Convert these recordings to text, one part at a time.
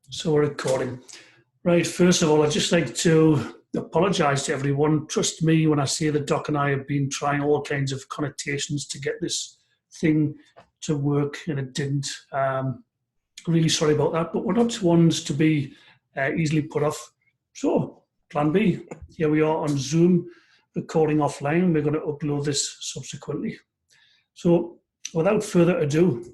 So we're recording. Right, first of all, I'd just like to apologise to everyone. Trust me when I say that Doc and I have been trying all kinds of connotations to get this thing to work, and it didn't. Really sorry about that, but we're not ones to be easily put off. So, plan B. Here we are on Zoom, recording offline. We're going to upload this subsequently. So, without further ado,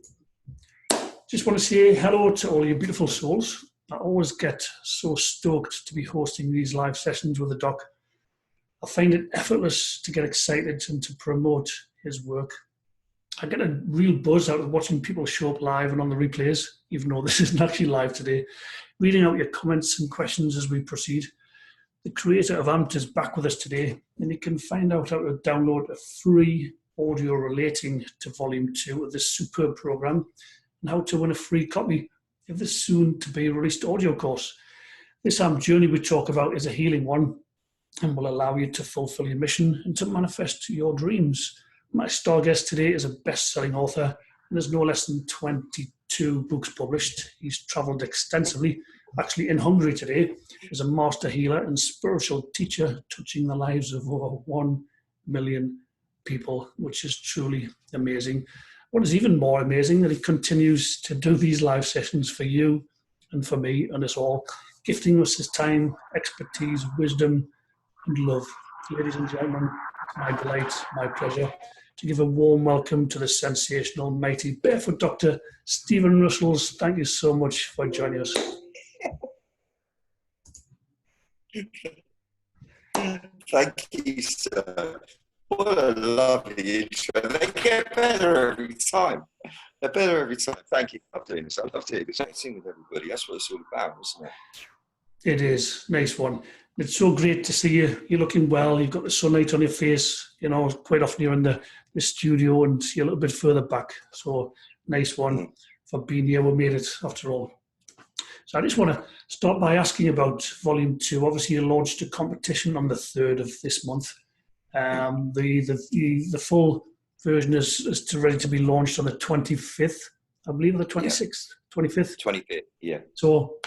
just want to say hello to all you beautiful souls. I always get so stoked to be hosting these live sessions with the Doc. I find it effortless to get excited and to promote his work. I get a real buzz out of watching people show up live and on the replays, even though this isn't actually live today, reading out your comments and questions as we proceed. The creator of AMPED is back with us today, and you can find out how to download a free audio relating to Volume 2 of this superb program, and how to win a free copy of the soon-to-be-released audio course. This AMP journey we talk about is a healing one and will allow you to fulfill your mission and to manifest your dreams. My star guest today is a best-selling author, and there's no less than 22 books published. He's travelled extensively, actually in Hungary today, as a master healer and spiritual teacher, touching the lives of over 1 million people, which is truly amazing. What is even more amazing that he continues to do these live sessions for you and for me and us all, gifting us his time, expertise, wisdom, and love. Ladies and gentlemen, it's my delight, my pleasure to give a warm welcome to the sensational, mighty Barefoot Doctor, Stephen Russells. Thank you so much for joining us. Thank you, sir. What a lovely intro. They get better every time. They're better every time. Thank you. I'm doing this. I love doing this. Connecting with everybody. That's what it's all about, isn't it? It is. Nice one. It's so great to see you. You're looking well. You've got the sunlight on your face. You know, quite often you're in the studio and you're a little bit further back. So nice one for being here. We made it after all. So I just want to start by asking about Volume 2. Obviously, you launched a competition on the 3rd of this month. The full version is ready to be launched on the 25th, I believe, or the 26th, 25th? 25th, yeah. So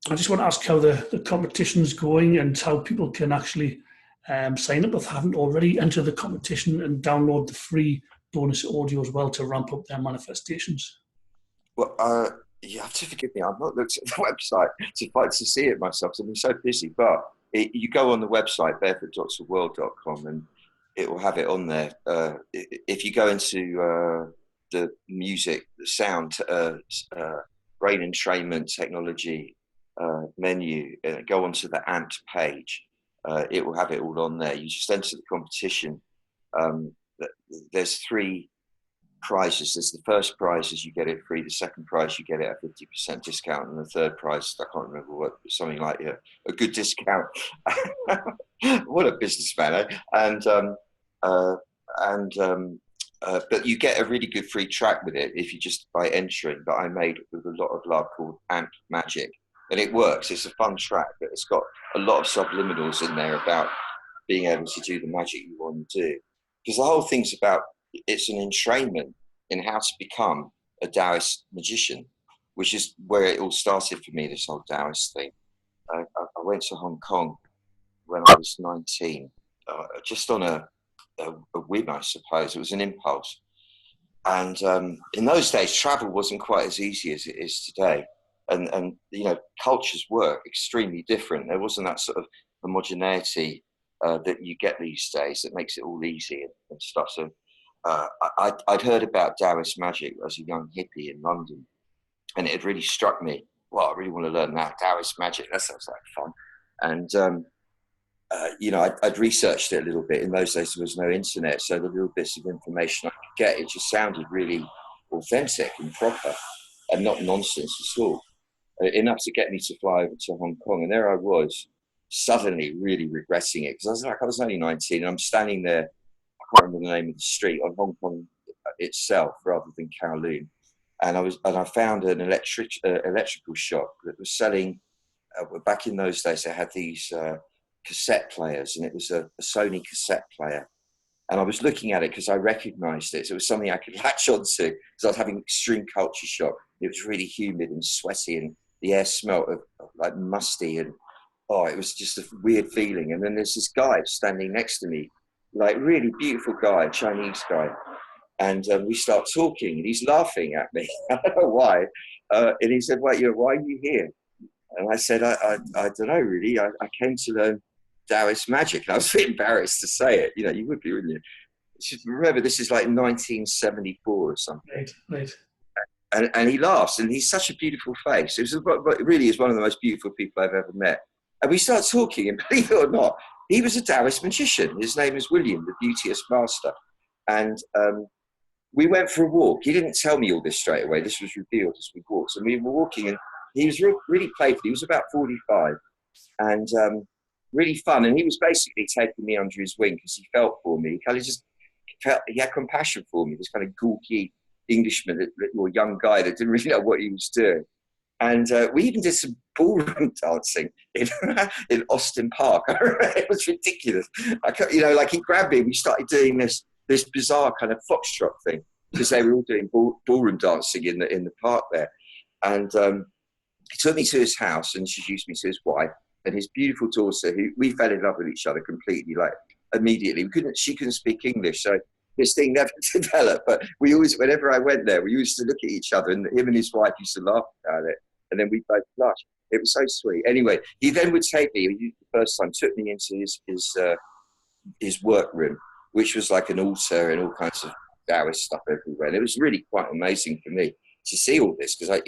I just want to ask how the competition's going and how people can actually sign up if they haven't already, enter the competition and download the free bonus audio as well to ramp up their manifestations. Well, you have to forgive me. I've not looked at the website to see it myself because I've been so busy, but you go on the website, barefootdoctorworld.com, and it will have it on there. If you go into the music, the sound, brain entrainment technology menu, go onto the AMPED page, it will have it all on there. You just enter the competition. There's 3 prizes. There's the first prize is you get it free, the second prize you get it at 50% discount, and the third prize, I can't remember what, something like a good discount. What a businessman, eh? But you get a really good free track with it if you just by entering, that I made with a lot of love, called AMP Magic, and it works. It's a fun track, but it's got a lot of subliminals in there about being able to do the magic you want to do, because the whole thing's about, it's an entrainment in how to become a Taoist magician, which is where it all started for me, this whole Taoist thing. I went to Hong Kong when I was 19, just on a whim, I suppose. It was an impulse. And in those days, travel wasn't quite as easy as it is today. And you know, cultures were extremely different. There wasn't that sort of homogeneity that you get these days that makes it all easy and stuff. So I'd heard about Taoist magic as a young hippie in London, and it had really struck me. Well, I really want to learn that Taoist magic. That sounds like fun. And you know, I'd researched it a little bit. In those days, there was no internet, so the little bits of information I could get, it just sounded really authentic and proper, and not nonsense at all. Enough to get me to fly over to Hong Kong, and there I was, suddenly really regretting it, because I was only 19, and I'm standing there. I can't remember the name of the street on Hong Kong itself, rather than Kowloon, and I found an electrical shop that was selling. Back in those days, they had these cassette players, and it was a Sony cassette player. And I was looking at it because I recognised it. So it was something I could latch onto, because I was having extreme culture shock. It was really humid and sweaty, and the air smelt of like musty, and oh, it was just a weird feeling. And then there's this guy standing next to me, like really beautiful guy, Chinese guy. And we start talking, and he's laughing at me. I don't know why. And he said, "Wait, why are you here?" And I said, I don't know, really. I came to learn Taoist magic. And I was a bit embarrassed to say it. You know, you would be, wouldn't you? Remember, this is like 1974 or something. Right, right. And he laughs, and he's such a beautiful face. It really is one of the most beautiful people I've ever met. And we start talking, and believe it or not, he was a Taoist magician. His name is William, the Beauteous Master. And we went for a walk. He didn't tell me all this straight away. This was revealed as we walked. And we were walking, and he was really playful. He was about 45 and really fun. And he was basically taking me under his wing because he felt for me. He kind of just felt, he had compassion for me, this kind of gawky Englishman, or young guy that didn't really know what he was doing. And we even did some ballroom dancing in Austin Park. It was ridiculous. You know, like he grabbed me and we started doing this bizarre kind of foxtrot thing because they were all doing ballroom dancing in the park there. And he took me to his house and introduced me to his wife and his beautiful daughter, who we fell in love with each other completely, like immediately. She couldn't speak English, so this thing never developed. But we always, whenever I went there, we used to look at each other, and him and his wife used to laugh about it. And then we both blushed. It was so sweet. Anyway, he then would take me, the first time, took me into his workroom, which was like an altar and all kinds of Taoist stuff everywhere. And it was really quite amazing for me to see all this because like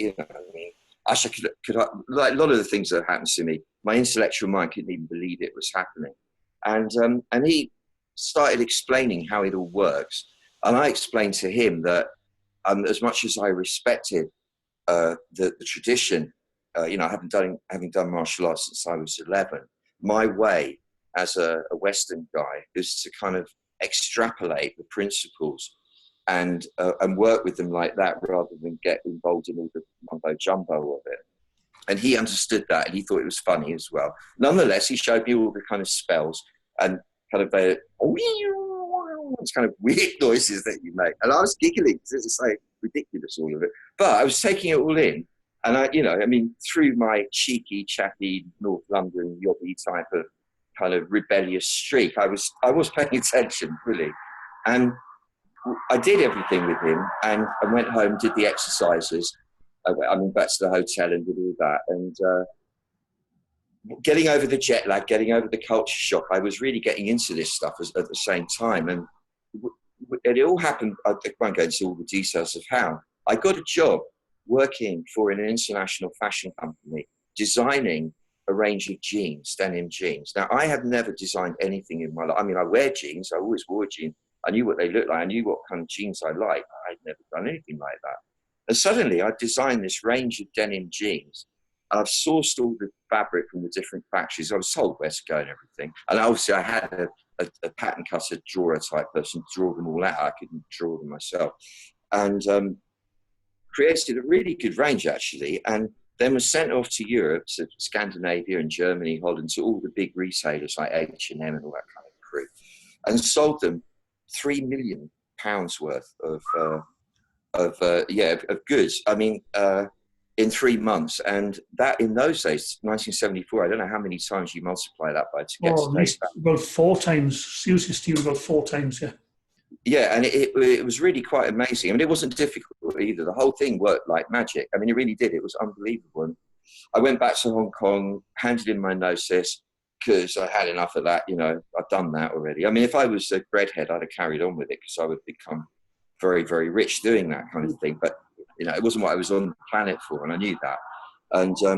a lot of the things that happened to me, my intellectual mind couldn't even believe it was happening. And he started explaining how it all works. And I explained to him that as much as I respected the tradition, having done martial arts since I was 11, my way as a Western guy is to kind of extrapolate the principles and work with them like that rather than get involved in all the mumbo jumbo of it. And he understood that, and he thought it was funny as well. Nonetheless, he showed me all the kind of spells and kind of it's kind of weird noises that you make. And I was giggling because it's like ridiculous, all of it. But I was taking it all in. And through my cheeky, chappy North London yobby type of kind of rebellious streak, I was paying attention, really. And I did everything with him, and I went home, did the exercises. I went back to the hotel and did all that. And getting over the jet lag, getting over the culture shock, I was really getting into this stuff at the same time. And it all happened, I won't go into all the details of how. I got a job working for an international fashion company, designing a range of jeans, denim jeans. Now, I have never designed anything in my life. I mean, I wear jeans. I always wore jeans. I knew what they looked like. I knew what kind of jeans I liked. I'd never done anything like that. And suddenly I designed this range of denim jeans. I've sourced all the fabric from the different factories. I was told where to go and everything. And obviously I had a pattern cutter, drawer type person to draw them all out. I couldn't draw them myself. And created a really good range, actually. And then was sent off to Europe, to Scandinavia and Germany, Holland, to all the big retailers like H&M and all that kind of crew. And sold them £3 million worth of goods. I mean, in 3 months. And that, in those days, 1974, I don't know how many times you multiply that by to get to about 4 times. Seriously, Steve, about 4 times, yeah. Yeah, and it was really quite amazing. I mean, it wasn't difficult either. The whole thing worked like magic. I mean, it really did. It was unbelievable. And I went back to Hong Kong, handed in my notice, because I had enough of that. I've done that already. I mean, if I was a breadhead, I'd have carried on with it because I would become very, very rich doing that kind of thing. But, it wasn't what I was on the planet for, and I knew that. And I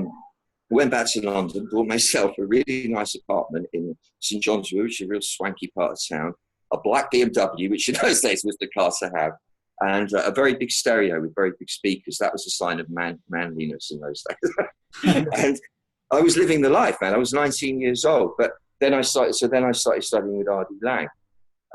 went back to London, bought myself a really nice apartment in St John's Wood, which is a real swanky part of town, a black BMW, which in those days was the car to have, and a very big stereo with very big speakers. That was a sign of manliness in those days. And I was living the life, man. I was 19 years old, but then I started studying with R.D. Laing.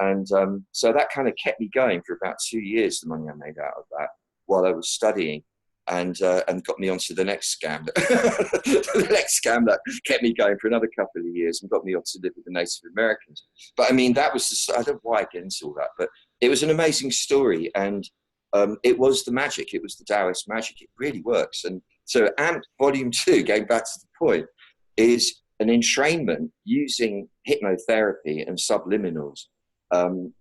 And so that kind of kept me going for about 2 years, the money I made out of that while I was studying, and got me onto the next scam. The next scam that kept me going for another couple of years and got me on to live with the Native Americans. But I mean, that was I don't know why I get into all that, but it was an amazing story. And it was the magic. It was the Taoist magic. It really works. And So AMP Volume 2, going back to the point, is an entrainment using hypnotherapy and subliminals,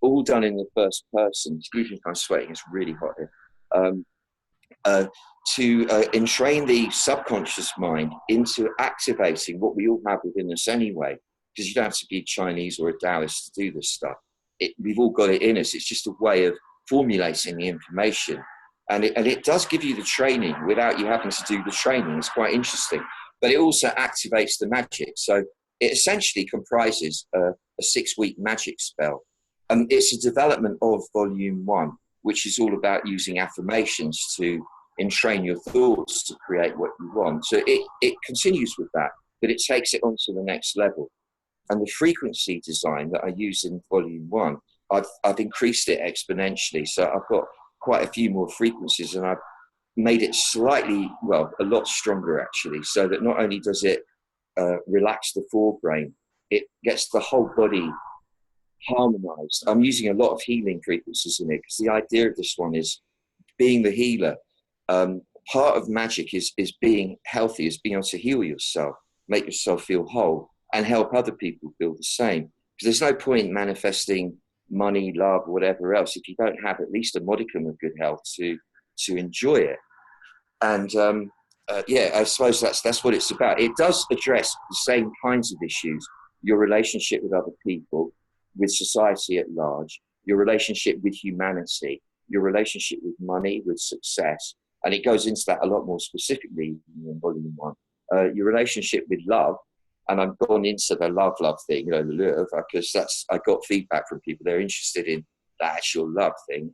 all done in the first person. Excuse me if I'm sweating, it's really hot here. To entrain the subconscious mind into activating what we all have within us anyway, because you don't have to be Chinese or a Taoist to do this stuff. We've all got it in us. It's just a way of formulating the information. And it does give you the training without you having to do the training. It's quite interesting. But it also activates the magic. So it essentially comprises a 6-week magic spell. And it's a development of Volume 1, which is all about using affirmations to entrain your thoughts to create what you want. So it continues with that, but it takes it on to the next level. And the frequency design that I use in Volume 1, I've increased it exponentially. So I've got quite a few more frequencies, and I've made it slightly, well, a lot stronger actually, so that not only does it relax the forebrain, it gets the whole body harmonized. I'm using a lot of healing frequencies in it, because the idea of this one is being the healer. Part of magic is being healthy, is being able to heal yourself, make yourself feel whole, and help other people feel the same. Because there's no point manifesting money, love, whatever else, if you don't have at least a modicum of good health to enjoy it. And yeah, I suppose that's what it's about. It does address the same kinds of issues: your relationship with other people, with society at large, your relationship with humanity, your relationship with money, with success. And it goes into that a lot more specifically in Volume 1. Your relationship with love. And I've gone into the love thing, the love, because I got feedback from people. They're interested in the actual love thing.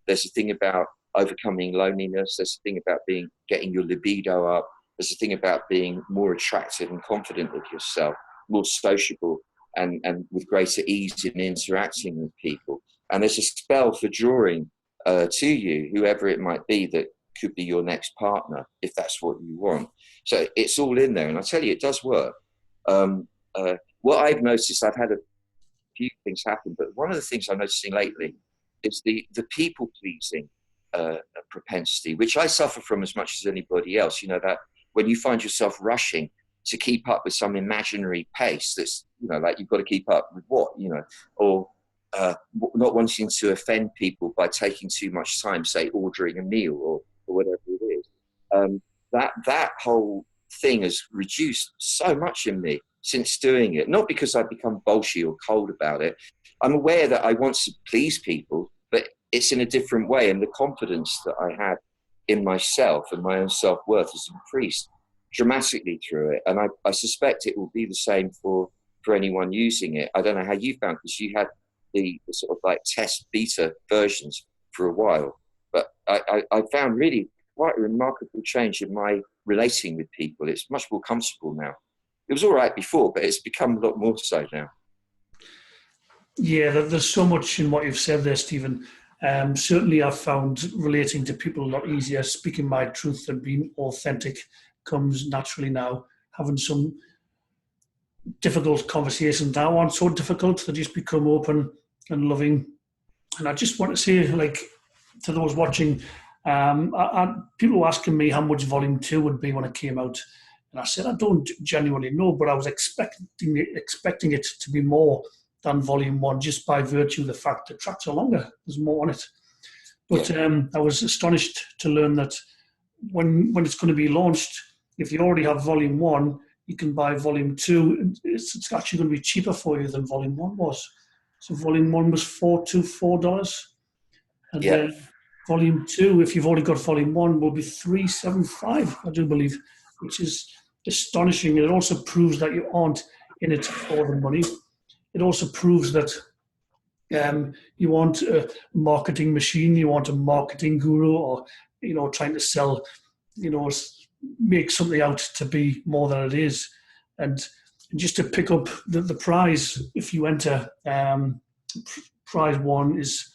There's a thing about overcoming loneliness. There's a thing about getting your libido up. There's a thing about being more attractive and confident of yourself, more sociable, and with greater ease in interacting with people. And there's a spell for drawing to you, whoever it might be, that could be your next partner, if that's what you want. So it's all in there. And I tell you, it does work. What I've noticed, I've had a few things happen, but one of the things I'm noticing lately is the people-pleasing propensity, which I suffer from as much as anybody else. That when you find yourself rushing to keep up with some imaginary pace that's, like you've got to keep up with what, or not wanting to offend people by taking too much time, say ordering a meal or whatever it is. That whole thing has reduced so much in me since doing it. Not because I've become bolshy or cold about it. I'm aware that I want to please people, but it's in a different way. And the confidence that I have in myself and my own self-worth has increased dramatically through it. And I suspect it will be the same for anyone using it. I don't know how you found, because you had the sort of like test beta versions for a while. But I found really quite a remarkable change in my relating with people. It's much more comfortable now. It was all right before, but it's become a lot more so now. Yeah, there's so much in what you've said there, Stephen. Certainly I've found relating to people a lot easier. Speaking my truth and being authentic comes naturally now. Having some difficult conversations now aren't so difficult. They just become open and loving. And I just want to say, like, to those watching, people were asking me how much Volume 2 would be when it came out. And I said, I don't genuinely know, but I was expecting it to be more than Volume 1, just by virtue of the fact that tracks are longer. There's more on it. But I was astonished to learn that when it's going to be launched, if you already have Volume 1, you can buy Volume 2. And it's actually going to be cheaper for you than Volume 1 was. So Volume 1 was $424. And then Volume 2, if you've already got Volume 1, will be $375, I do believe, which is astonishing. It also proves that you aren't in it for the money. It also proves that you want a marketing machine, you want a marketing guru, or trying to sell, make something out to be more than it is. And just to pick up the prize, if you enter, prize 1 is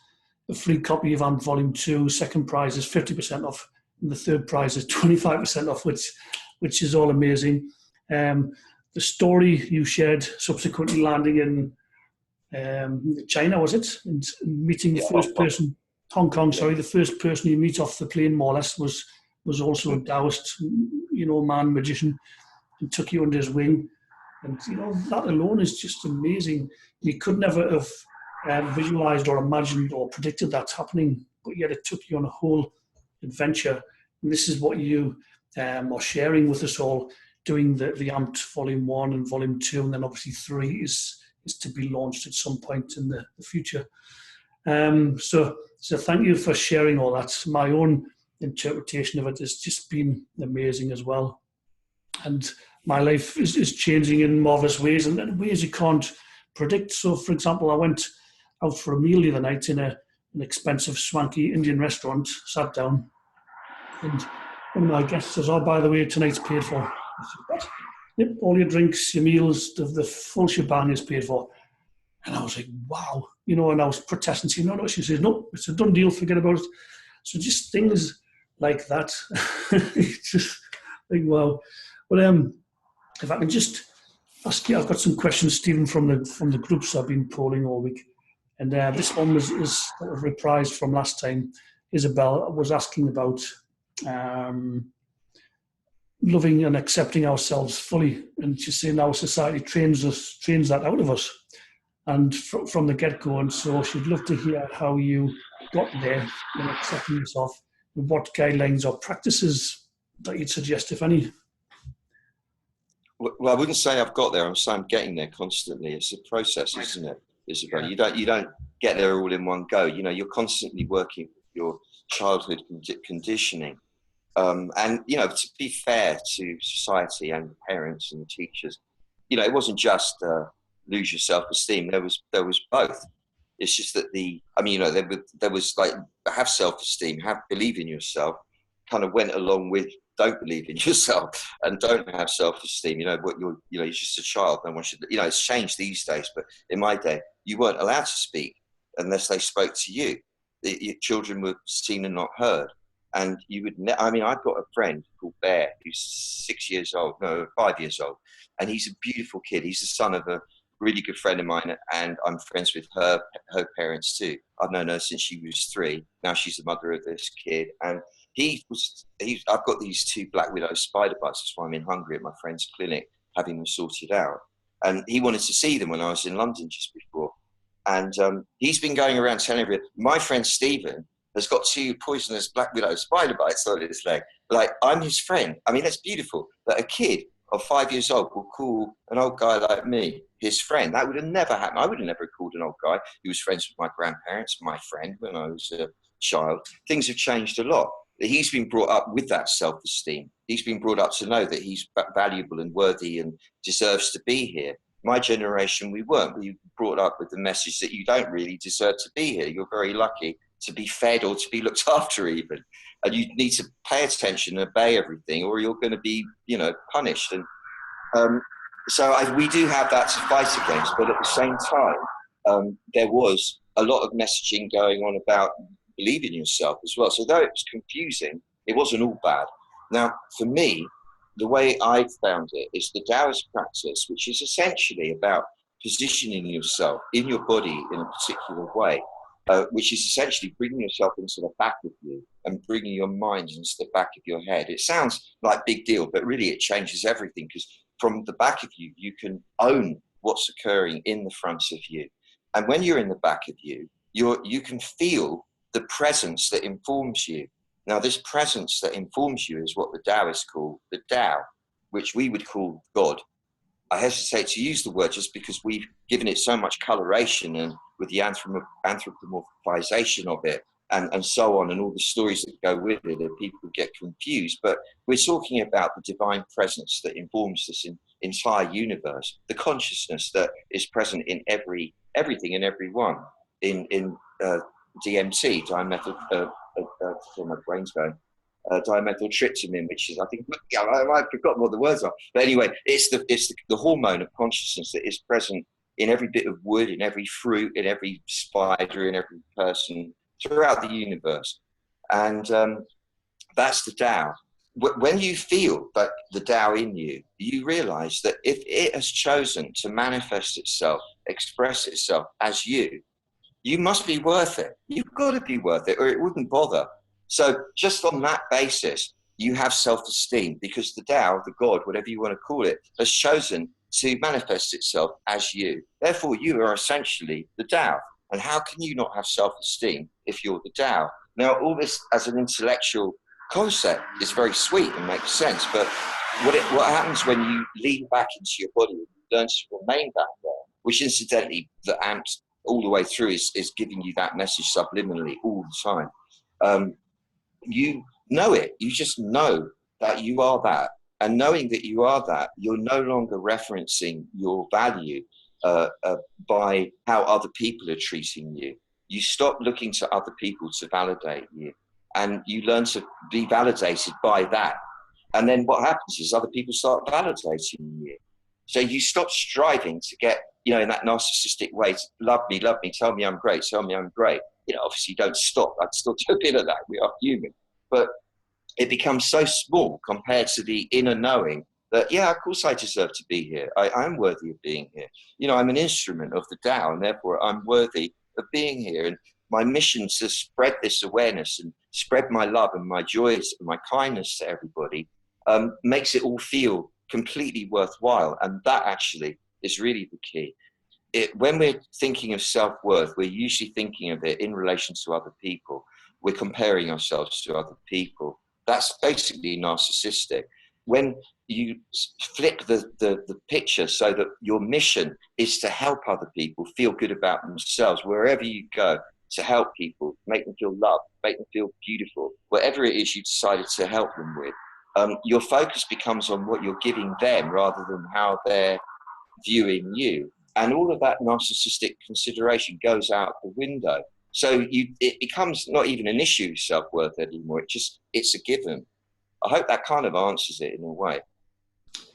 a free copy of AMP Volume 2. Second prize is 50% off, and the third prize is 25% off, which is all amazing. The story you shared, subsequently landing in China, was it? And meeting the first person, Hong Kong, sorry, the first person you meet off the plane, more or less, was was also a Taoist, man, magician, and took you under his wing. And, that alone is just amazing. You could never have visualized or imagined or predicted that happening, but yet it took you on a whole adventure. And this is what you are sharing with us all, doing the AMPED Volume 1 and Volume 2, and then obviously 3 is to be launched at some point in the future. So thank you for sharing all that. My own interpretation of it has just been amazing as well. And my life is changing in marvelous ways, and in ways you can't predict. So, for example, I went out for a meal the other night in an expensive, swanky Indian restaurant, sat down, and one of my guests says, "Oh, by the way, tonight's paid for." I said, "What?" "Yep, all your drinks, your meals, the full shebang is paid for." And I was like, wow, and I was protesting, saying, no. She says, "No, it's a done deal, forget about it." So just things like that. It's just like, wow. But if I can just ask you, I've got some questions, Stephen, from the groups I've been polling all week. And this one is sort of reprised from last time. Isabel was asking about loving and accepting ourselves fully. And she's saying our society trains that out of us. And from the get-go, and so she'd love to hear how you got there in accepting yourself, and what guidelines or practices that you'd suggest, if any. Well, I wouldn't say I've got there. I'm saying I'm getting there constantly. It's a process, isn't it, Isabel? Yeah. You don't get there all in one go. You're constantly working with your childhood conditioning, and to be fair to society and parents and teachers, it wasn't just lose your self-esteem. There was both. It's just that there was like have self-esteem, believe in yourself, kind of went along with don't believe in yourself and don't have self-esteem. You're just a child. No one should. It's changed these days, but in my day, you weren't allowed to speak unless they spoke to you. Your children were seen and not heard. And you would. I've got a friend called Bear who's 5 years old, and he's a beautiful kid. He's the son of a really good friend of mine, and I'm friends with her parents too. I've known her since she was 3. Now she's the mother of this kid, and I've got these 2 black widow spider bites. That's why I'm in Hungary at my friend's clinic having them sorted out. And he wanted to see them when I was in London just before. And he's been going around telling everyone, my friend Stephen has got 2 poisonous black widow spider bites on his leg. Like, I'm his friend. That's beautiful. That a kid of 5 years old will call an old guy like me his friend. That would have never happened. I would have never called an old guy who was friends with my grandparents, my friend, when I was a child. Things have changed a lot. He's been brought up with that self-esteem. He's been brought up to know that he's valuable and worthy and deserves to be here. My generation, we weren't. We were brought up with the message that you don't really deserve to be here. You're very lucky to be fed or to be looked after even. And you need to pay attention and obey everything, or you're going to be, punished. And we do have that to fight against. But at the same time, there was a lot of messaging going on about believe in yourself as well. So though it was confusing, it wasn't all bad. Now, for me, the way I found it is the Taoist practice, which is essentially about positioning yourself in your body in a particular way, which is essentially bringing yourself into the back of you and bringing your mind into the back of your head. It sounds like a big deal, but really it changes everything, because from the back of you, you can own what's occurring in the front of you. And when you're in the back of you, you can feel the presence that informs you. Now, this presence that informs you is what the Taoists call the Tao, which we would call God. I hesitate to use the word just because we've given it so much coloration, and with the anthropomorphization of it and so on, and all the stories that go with it, and people get confused. But we're talking about the divine presence that informs this entire universe, the consciousness that is present in everything and everyone, in DMT, dimethyl, my brain's going, dimethyltryptamine, which is, I think, I've forgotten what the words are. But anyway, it's the hormone of consciousness that is present in every bit of wood, in every fruit, in every spider, in every person, throughout the universe. And that's the Tao. When you feel that the Tao in you, you realize that if it has chosen to manifest itself, express itself as you must be worth it. You've got to be worth it, or it wouldn't bother. So just on that basis, you have self-esteem because the Tao, the God, whatever you want to call it, has chosen to manifest itself as you. Therefore, you are essentially the Tao. And how can you not have self-esteem if you're the Tao? Now, all this as an intellectual concept is very sweet and makes sense, but what happens when you lean back into your body and you learn to remain back there, which incidentally the amps all the way through is giving you that message subliminally all the time. You know it. You just know that you are that. And knowing that you are that, you're no longer referencing your value by how other people are treating you. You stop looking to other people to validate you. And you learn to be validated by that. And then what happens is other people start validating you. So you stop striving to get, in that narcissistic way, to love me, tell me I'm great, tell me I'm great. Obviously don't stop. I'd still do a bit of that. We are human. But it becomes so small compared to the inner knowing that, yeah, of course I deserve to be here. I'm worthy of being here. I'm an instrument of the Tao, and therefore I'm worthy of being here. And my mission to spread this awareness and spread my love and my joys and my kindness to everybody makes it all feel completely worthwhile. And that actually is really the key. When we're thinking of self-worth, we're usually thinking of it in relation to other people. We're comparing ourselves to other people. That's basically narcissistic. When you flip the picture so that your mission is to help other people feel good about themselves, wherever you go, to help people, make them feel loved, make them feel beautiful, whatever it is you decided to help them with, your focus becomes on what you're giving them rather than how they're viewing you. And all of that narcissistic consideration goes out the window. So it becomes not even an issue of self-worth anymore. It's a given. I hope that kind of answers it in a way.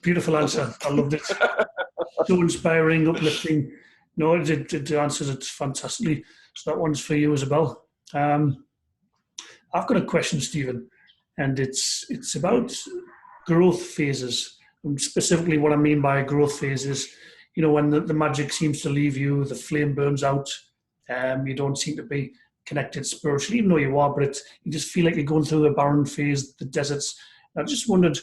Beautiful answer. I loved it. So inspiring, uplifting. No, it answers it fantastically. So that one's for you as well. I've got a question, Stephen, and it's about growth phases. And specifically what I mean by a growth phase is, when the magic seems to leave you, the flame burns out, you don't seem to be connected spiritually, even though you are, but you just feel like you're going through a barren phase, the deserts. I just wondered,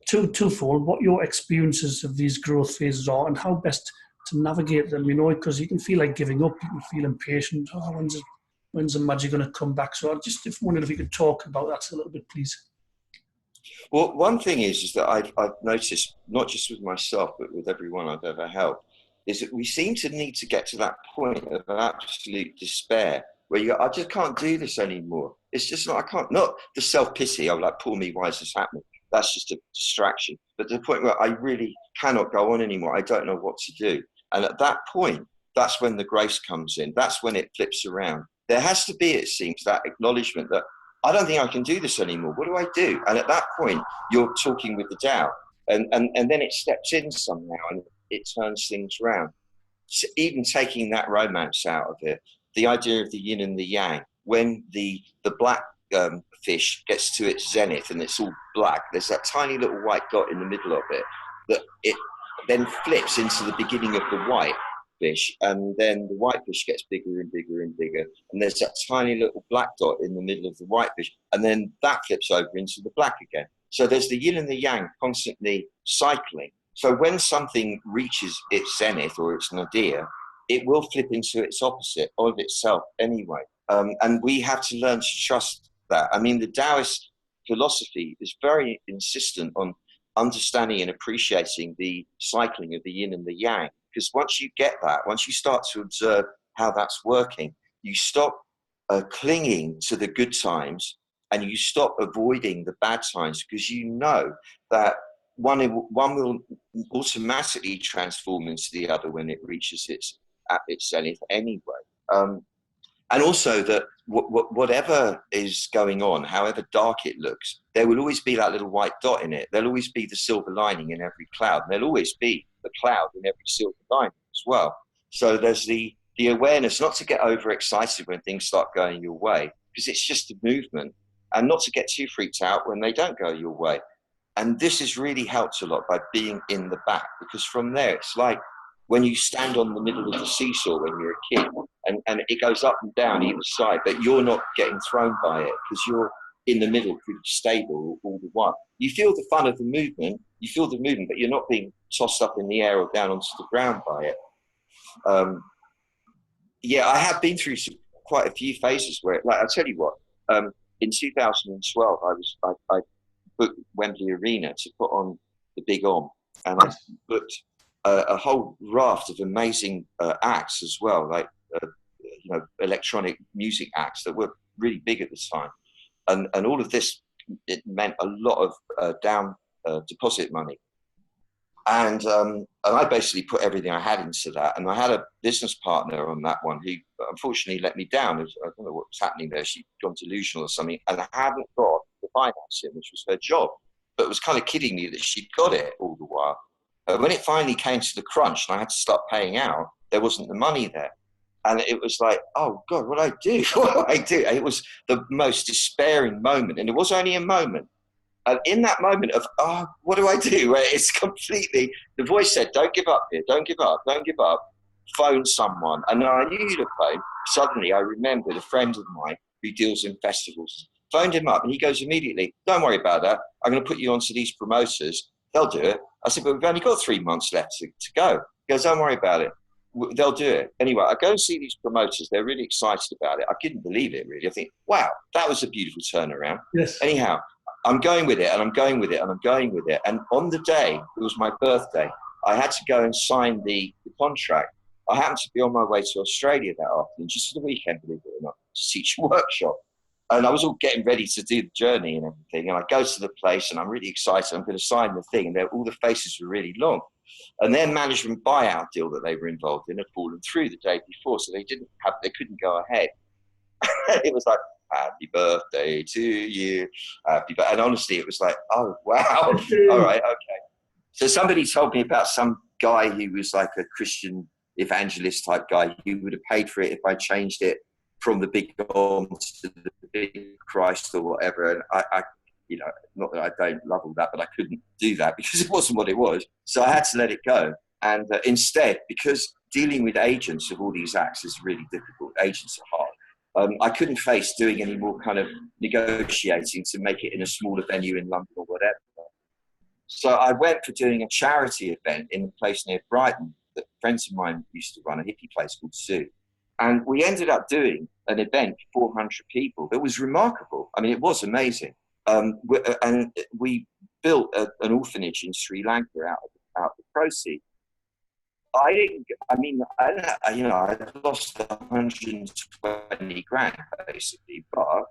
twofold, what your experiences of these growth phases are and how best to navigate them, because you can feel like giving up, you can feel impatient. When's the magic going to come back? So I just wondered if you could talk about that a little bit, please. Well, one thing is that I've noticed, not just with myself, but with everyone I've ever helped, is that we seem to need to get to that point of absolute despair where I just can't do this anymore. It's just like, I can't, not the self-pity, I'm like, poor me, why is this happening? That's just a distraction. But to the point where I really cannot go on anymore. I don't know what to do. And at that point, that's when the grace comes in. That's when it flips around. There has to be, it seems, that acknowledgement that I don't think I can do this anymore. What do I do? And at that point, you're talking with the Tao. And then it steps in somehow and it turns things around. So even taking that romance out of it, the idea of the yin and the yang, when the black fish gets to its zenith and it's all black, there's that tiny little white dot in the middle of it that it then flips into the beginning of the white fish, and then the white fish gets bigger and bigger and bigger, and there's that tiny little black dot in the middle of the white fish, and then that flips over into the black again. So there's the yin and the yang constantly cycling. So when something reaches its zenith or its nadir, it will flip into its opposite of itself anyway. And we have to learn to trust that. I mean, the Taoist philosophy is very insistent on understanding and appreciating the cycling of the yin and the yang. Because once you get that, once you start to observe how that's working, you stop clinging to the good times and you stop avoiding the bad times, because you know that one will automatically transform into the other when it reaches its zenith anyway. And also that whatever is going on, however dark it looks, there will always be that little white dot in it. There'll always be the silver lining in every cloud. And there'll always be the cloud in every silver lining as well. So there's the awareness not to get overexcited when things start going your way, because it's just a movement, and not to get too freaked out when they don't go your way. And this has really helped a lot by being in the back, because from there, it's like when you stand on the middle of the seesaw when you're a kid, and it goes up and down either side, but you're not getting thrown by it because in the middle, pretty stable all the while. You feel the fun of the movement, but you're not being tossed up in the air or down onto the ground by it. I have been through quite a few phases where, like, I'll tell you what, in 2012, I booked Wembley Arena to put on the Big On, and I booked a whole raft of amazing acts as well, like electronic music acts that were really big at the time, and all of this, it meant a lot of down deposit money, and I basically put everything I had into that, and I had a business partner on that one who unfortunately let me down. I don't know what was happening there. She'd gone delusional or something, and I hadn't got the financing, which was her job, but was kind of kidding me that she'd got it all the while. When it finally came to the crunch and I had to start paying out, there wasn't the money there. And it was like, oh God, what do I do? What do I do? It was the most despairing moment. And it was only a moment. And in that moment of, oh, what do I do? Where it's completely, the voice said, don't give up here. Don't give up. Don't give up. Phone someone. And I knew who to phone. Suddenly I remembered a friend of mine who deals in festivals. Phoned him up and he goes immediately, don't worry about that. I'm going to put you onto these promoters. They'll do it. I said, but we've only got 3 months left to go. He goes, don't worry about it. They'll do it. Anyway, I go and see these promoters. They're really excited about it. I couldn't believe it, really. I think, wow, that was a beautiful turnaround. Yes. Anyhow, I'm going with it, and I'm going with it, and I'm going with it. And on the day, it was my birthday, I had to go and sign the contract. I happened to be on my way to Australia that afternoon, just for the weekend, believe it or not, to teach a workshop. And I was all getting ready to do the journey and everything. And I go to the place and I'm really excited. I'm going to sign the thing. And all the faces were really long. And their management buyout deal that they were involved in had fallen through the day before. So they couldn't go ahead. It was like, happy birthday to you. And honestly, it was like, oh, wow. All right, okay. So somebody told me about some guy who was like a Christian evangelist type guy who would have paid for it if I changed it from the Big Om to the Big Christ or whatever. And I not that I don't love all that, but I couldn't do that because it wasn't what it was. So I had to let it go. And instead, because dealing with agents of all these acts is really difficult, agents are hard, I couldn't face doing any more kind of negotiating to make it in a smaller venue in London or whatever. So I went for doing a charity event in a place near Brighton that friends of mine used to run, a hippie place called Zoo. And we ended up doing an event for 400 people. It was remarkable. I mean, it was amazing. And we built an orphanage in Sri Lanka out of the proceeds. I lost 120 grand basically, but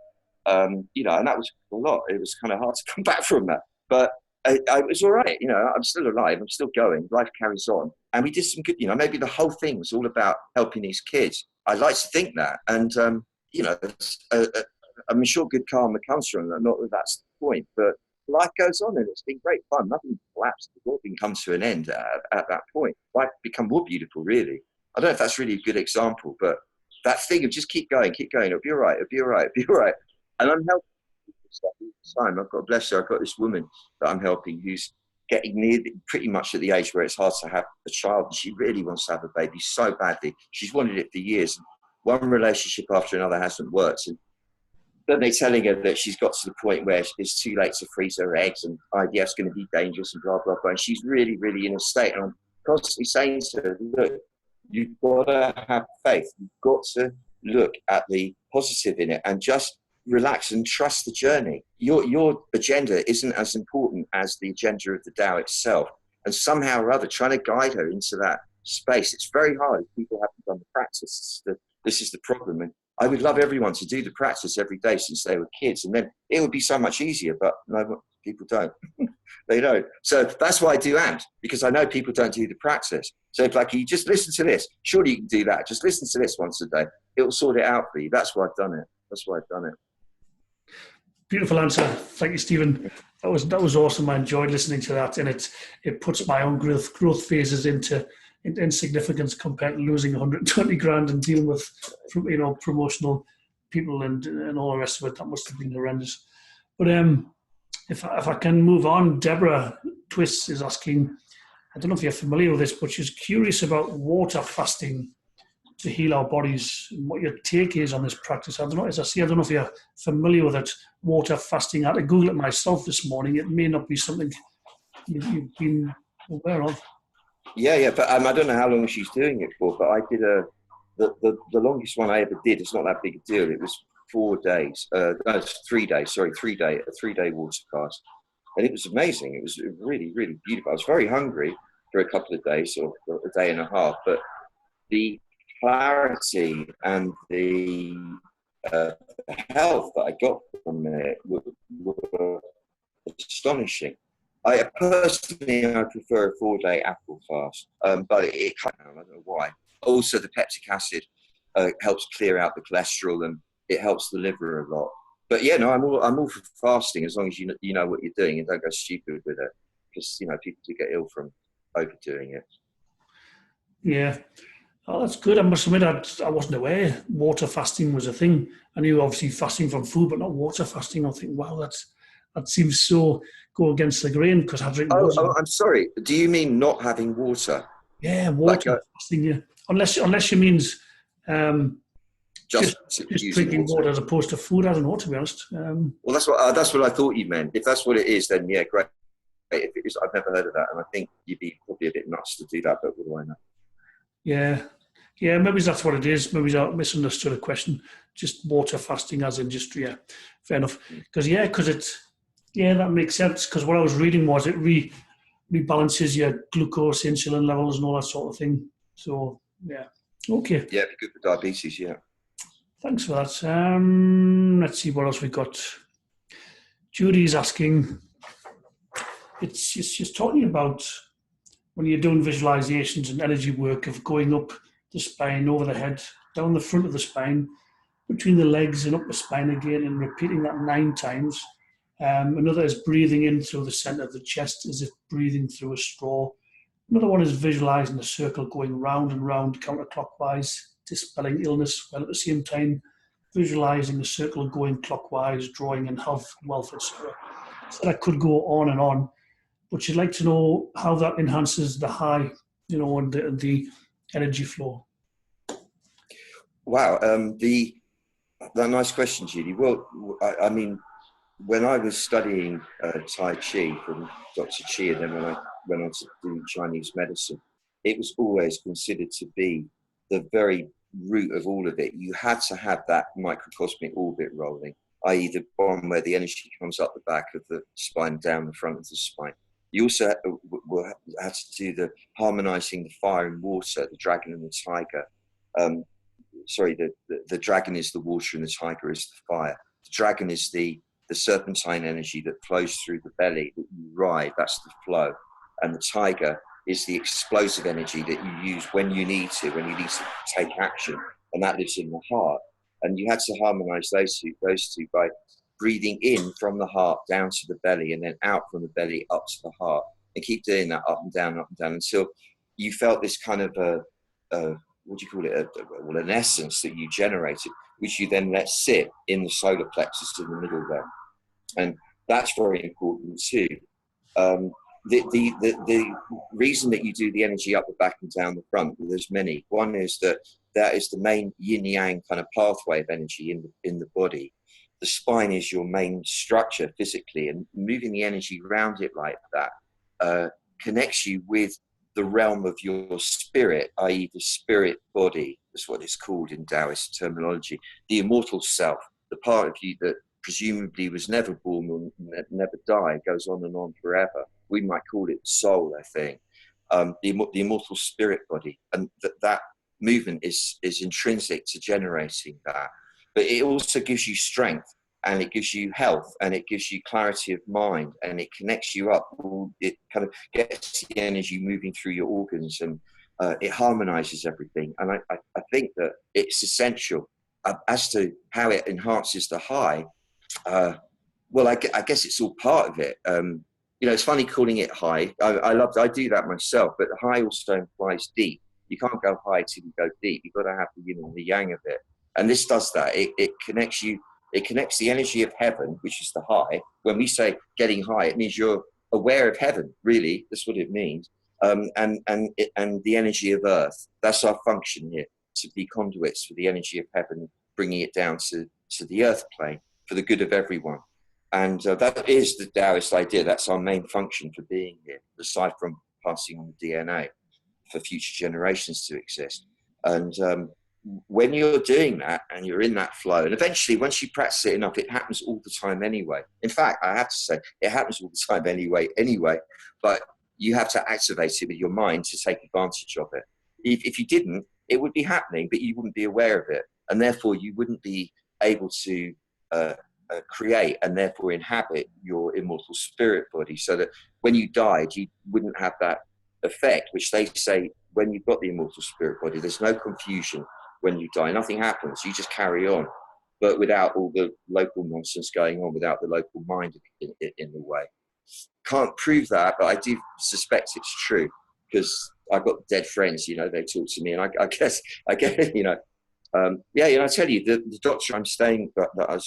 and that was a lot. It was kind of hard to come back from that, but I was all right. I'm still alive. I'm still going. Life carries on, and we did some good. Maybe the whole thing was all about helping these kids. I'd like to think that, and I'm sure good karma comes from that. Not that that's the point, but life goes on, and it's been great fun. Nothing collapsed. The whole thing comes to an end at that point. Life become more beautiful, really. I don't know if that's really a good example, but that thing of just keep going. It'll be all right. It'll be all right. It'll be all right. And I'm helping people stuff all the time. I've got, bless her, I've got this woman that I'm helping who's getting near pretty much at the age where it's hard to have a child. And she really wants to have a baby so badly. She's wanted it for years. One relationship after another hasn't worked. And then they're telling her that she's got to the point where it's too late to freeze her eggs and IVF's going to be dangerous and blah, blah, blah. And she's really, really in a state. And I'm constantly saying to her, look, you've got to have faith. You've got to look at the positive in it and just relax and trust the journey. Your agenda isn't as important as the agenda of the Tao itself. And somehow or other, trying to guide her into that space, it's very hard if people haven't done the practice. This is the problem. And I would love everyone to do the practice every day since they were kids, and then it would be so much easier, but no, people don't. They don't. So that's why I do AMPED, because I know people don't do the practice. So if like, you just listen to this, surely you can do that. Just listen to this once a day. It will sort it out for you. That's why I've done it. That's why I've done it. Beautiful answer. Thank you, Stephen. That was awesome. I enjoyed listening to that, and it puts my own growth phases into insignificance compared to losing 120 grand and dealing with promotional people and all the rest of it. That must have been horrendous. But if I can move on, Deborah Twist is asking, I don't know if you're familiar with this, but she's curious about water fasting to heal our bodies, and what your take is on this practice. I don't know, as I say, I don't know if you're familiar with it, water fasting. I had to Google it myself this morning. It may not be something you've been aware of. Yeah, but I don't know how long she's doing it for, but I did the longest one I ever did. It's not that big a deal. It was 4 days. No, it's 3 days. Sorry, a 3-day water fast, and it was amazing. It was really, really beautiful. I was very hungry for a couple of days, or a day and a half, but the clarity and the health that I got from it were astonishing. I personally, I prefer a 4-day apple fast, but it I don't know why. Also, the peptic acid helps clear out the cholesterol, and it helps the liver a lot. But yeah, no, I'm all for fasting, as long as you know what you're doing and don't go stupid with it, because people do get ill from overdoing it. Yeah. Oh, that's good. I must admit, I wasn't aware water fasting was a thing. I knew obviously fasting from food, but not water fasting. I think, wow, that seems so go against the grain, because I drink water. Oh, I'm sorry. Do you mean not having water? Yeah, water fasting. Yeah, unless you means just drinking water as opposed to food. I don't know, to be honest. Well, that's what I thought you meant. If that's what it is, then yeah, great. If it is, I've never heard of that, and I think you'd be probably a bit nuts to do that. But what do I know? Yeah, maybe that's what it is. Maybe I misunderstood a question. Just water fasting, as in just fair enough. Because that makes sense. Because what I was reading was it rebalances your glucose, insulin levels, and all that sort of thing. So yeah, okay. Yeah, good for diabetes. Yeah. Thanks for that. Let's see what else we got. Judy's asking. It's just talking about when you're doing visualizations and energy work of going up the spine, over the head, down the front of the spine, between the legs and up the spine again, and repeating that 9 times. Another is breathing in through the center of the chest as if breathing through a straw. Another one is visualizing a circle going round and round counterclockwise, dispelling illness, while at the same time visualizing a circle going clockwise, drawing in health, wealth, etc. So that could go on and on. But you'd like to know how that enhances the high, and the energy flow. Wow, that nice question, Judy. Well, I mean, when I was studying Tai Chi from Dr. Chi, and then when I went on to do Chinese medicine, it was always considered to be the very root of all of it. You had to have that microcosmic orbit rolling, i.e. the one where the energy comes up the back of the spine, down the front of the spine. You also had to do the harmonizing the fire and water, the dragon and the tiger. The dragon is the water and the tiger is the fire. The dragon is the serpentine energy that flows through the belly that you ride, that's the flow. And the tiger is the explosive energy that you use when you need to take action. And that lives in the heart. And you had to harmonize those two by breathing in from the heart down to the belly, and then out from the belly up to the heart, and keep doing that up and down until you felt this kind of what do you call it? An essence that you generated, which you then let sit in the solar plexus in the middle there, and that's very important too. The reason that you do the energy up the back and down the front, well, there's many. One is that is the main yin yang kind of pathway of energy in the body. The spine is your main structure physically, and moving the energy around it like that connects you with the realm of your spirit, i.e. the spirit body. That's what it's called in Taoist terminology. The immortal self, the part of you that presumably was never born or never die, goes on and on forever. We might call it soul, I think. The immortal spirit body, and that movement is intrinsic to generating that. But it also gives you strength, and it gives you health, and it gives you clarity of mind, and it connects you up. It kind of gets the energy moving through your organs, and it harmonizes everything. And I think that it's essential. As to how it enhances the high, well, I guess it's all part of it. It's funny calling it high. I do that myself, but high also implies deep. You can't go high till you go deep. You've got to have the yin and the yang of it. And this does that. It connects you. It connects the energy of heaven, which is the high. When we say getting high, it means you're aware of heaven. Really, that's what it means. And the energy of earth. That's our function here. to be conduits for the energy of heaven, bringing it down to the earth plane for the good of everyone. And that is the Taoist idea. That's our main function for being here, aside from passing on the DNA for future generations to exist. And when you're doing that and you're in that flow, and eventually once you practice it enough, it happens all the time anyway. In fact, I have to say, it happens all the time anyway, but you have to activate it with your mind to take advantage of it. If you didn't, it would be happening, but you wouldn't be aware of it. And therefore you wouldn't be able to create and therefore inhabit your immortal spirit body, so that when you died, you wouldn't have that effect, which they say when you've got the immortal spirit body, there's no confusion. When you die, nothing happens. You just carry on, but without all the local nonsense going on, without the local mind in the way. Can't prove that, but I do suspect it's true, because I've got dead friends, you know, they talk to me, and I guess, you know, yeah, you know, I tell you, the doctor I'm staying,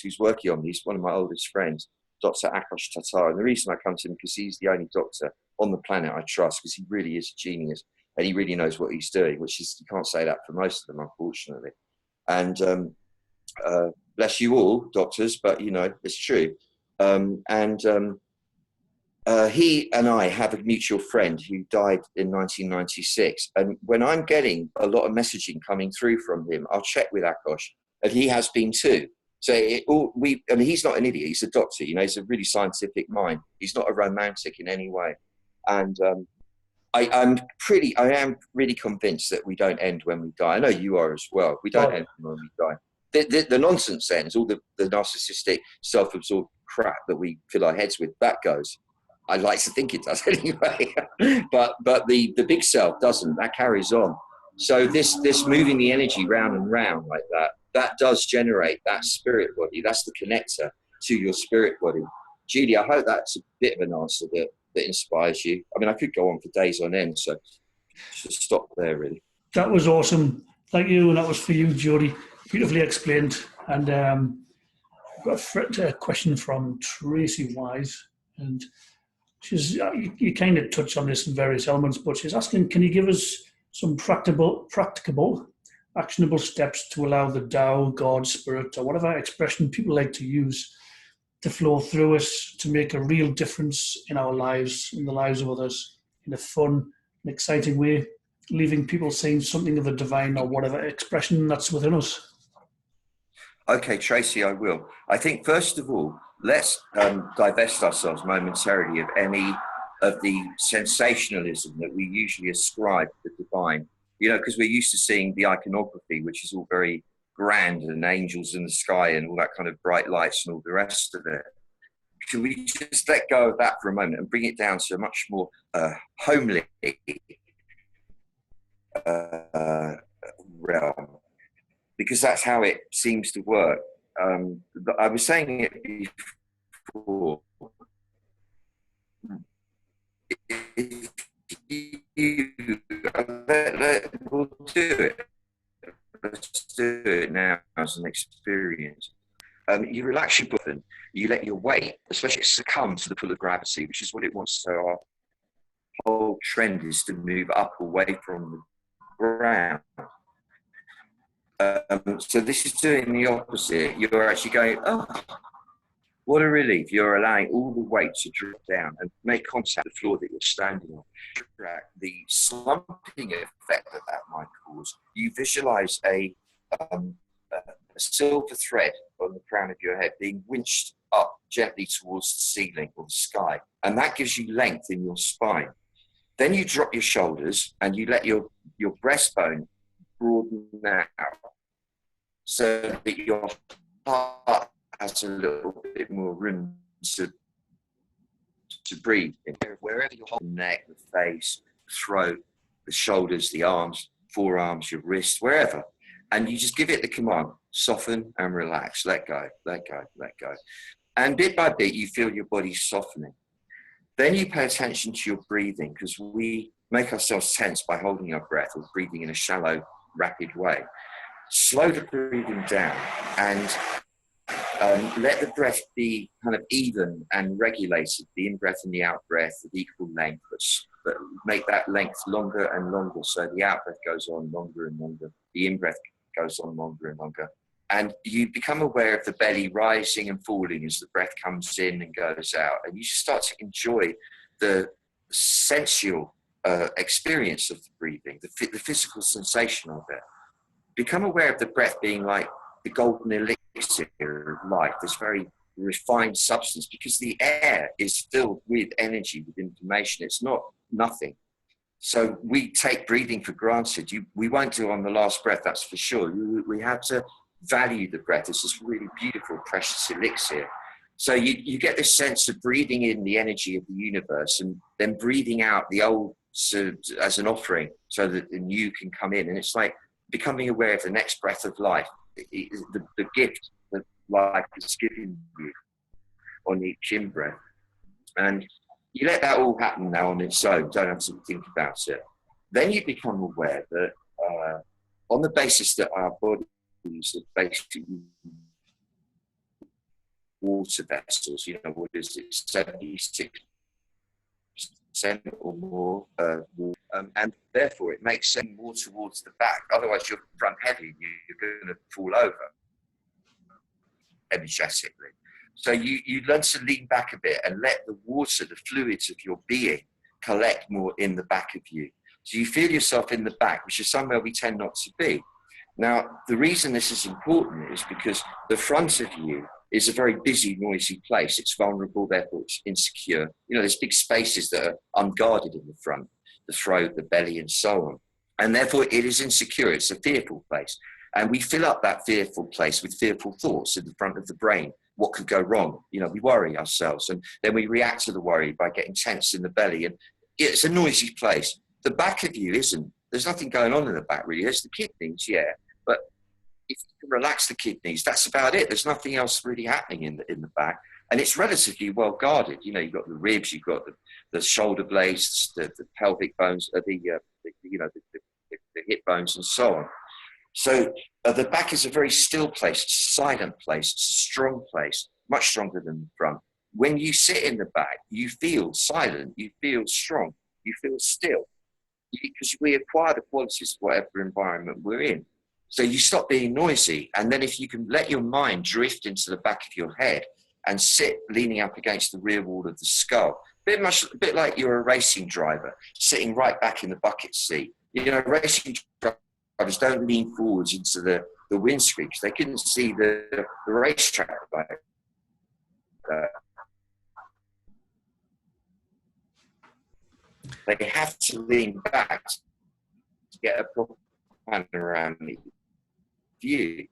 who's working on me, he's one of my oldest friends, Dr. Akash Tatar, and the reason I come to him because he's the only doctor on the planet I trust, because he really is a genius. And he really knows what he's doing, which is, you can't say that for most of them, unfortunately. And bless you all, doctors, but, you know, it's true. He and I have a mutual friend who died in 1996. And when I'm getting a lot of messaging coming through from him, I'll check with Akash, and he has been too. So I mean, he's not an idiot, he's a doctor, you know, he's a really scientific mind. He's not a romantic in any way. And I am really convinced that we don't end when we die. I know you are as well. We don't end when we die. The nonsense ends, all the narcissistic, self-absorbed crap that we fill our heads with, that goes. I like to think it does anyway. but the big self doesn't. That carries on. So this moving the energy round and round like that does generate that spirit body. That's the connector to your spirit body. Julie, I hope that's a bit of an answer that inspires you. I mean, I could go on for days on end, so just stop there, really. That was awesome. Thank you, and that was for you, Jody. Beautifully explained. And I've got a question from Tracy Wise, and she's you kind of touched on this in various elements, but she's asking, can you give us some practicable, actionable steps to allow the Tao, God, Spirit, or whatever expression people like to use to flow through us to make a real difference in our lives, in the lives of others, in a fun and exciting way, leaving people seeing something of the divine or whatever expression that's within us? Okay, Tracy, I will. I think, first of all, let's divest ourselves momentarily of any of the sensationalism that we usually ascribe to the divine. You know, because we're used to seeing the iconography, which is all very grand, and angels in the sky and all that kind of bright lights and all the rest of it. Can we just let go of that for a moment and bring it down to a much more homely realm? Because that's how it seems to work. I was saying it before. We'll do it. Let's do it now as an experience. You relax your body, you let your weight, especially succumb to the pull of gravity, which is what it wants. So our whole trend is to move up away from the ground. So this is doing the opposite. You're actually going, oh, what a relief. You're allowing all the weight to drop down and make contact with the floor that you're standing on. The slumping effect that might cause, you visualize a silver thread on the crown of your head being winched up gently towards the ceiling or the sky. And that gives you length in your spine. Then you drop your shoulders and you let your breastbone broaden out so that your heart has a little bit more room to breathe. Wherever you hold the neck, the face, the throat, the shoulders, the arms, forearms, your wrists, wherever. And you just give it the command, soften and relax, let go, let go, let go. And bit by bit, you feel your body softening. Then you pay attention to your breathing, because we make ourselves tense by holding our breath or breathing in a shallow, rapid way. Slow the breathing down and let the breath be kind of even and regulated, the in-breath and the out-breath at equal length, but make that length longer and longer. So the out breath goes on longer and longer. The in breath goes on longer and longer. And you become aware of the belly rising and falling as the breath comes in and goes out. And you start to enjoy the sensual experience of the breathing, the physical sensation of it. Become aware of the breath being like the golden elixir of life, this very refined substance, because the air is filled with energy, with information. It's not nothing. So we take breathing for granted. We won't do on the last breath, that's for sure. We have to value the breath. It's this really beautiful, precious elixir. So you get this sense of breathing in the energy of the universe and then breathing out the old as an offering so that the new can come in. And it's like becoming aware of the next breath of life, the gift that life is giving you on each in-breath. And you let that all happen now on its own, don't have to think about it. Then you become aware that on the basis that our bodies are basically water vessels, you know, what is it, 76% or more water, and therefore it makes sense more towards the back. Otherwise you're front heavy, you're going to fall over energetically. So you learn to lean back a bit and let the water, the fluids of your being, collect more in the back of you. So you feel yourself in the back, which is somewhere we tend not to be. Now, the reason this is important is because the front of you is a very busy, noisy place. It's vulnerable, therefore it's insecure. You know, there's big spaces that are unguarded in the front, the throat, the belly, and so on. And therefore it is insecure. It's a fearful place. And we fill up that fearful place with fearful thoughts in the front of the brain. What could go wrong? You know, we worry ourselves, and then we react to the worry by getting tense in the belly. And it's a noisy place. The back of you isn't. There's nothing going on in the back, really. There's the kidneys, yeah. But if you can relax the kidneys, that's about it. There's nothing else really happening in the back. And it's relatively well guarded. You know, you've got the ribs, you've got the shoulder blades, the pelvic bones, the hip bones, and so on. So the back is a very still place, it's a silent place, it's a strong place, much stronger than the front. When you sit in the back, you feel silent, you feel strong, you feel still, because we acquire the qualities of whatever environment we're in. So you stop being noisy, and then if you can let your mind drift into the back of your head and sit leaning up against the rear wall of the skull, a bit like you're a racing driver, sitting right back in the bucket seat. You know, racing drivers don't lean forwards into the windscreen because they couldn't see the racetrack like that. They have to lean back to get a proper panoramic view.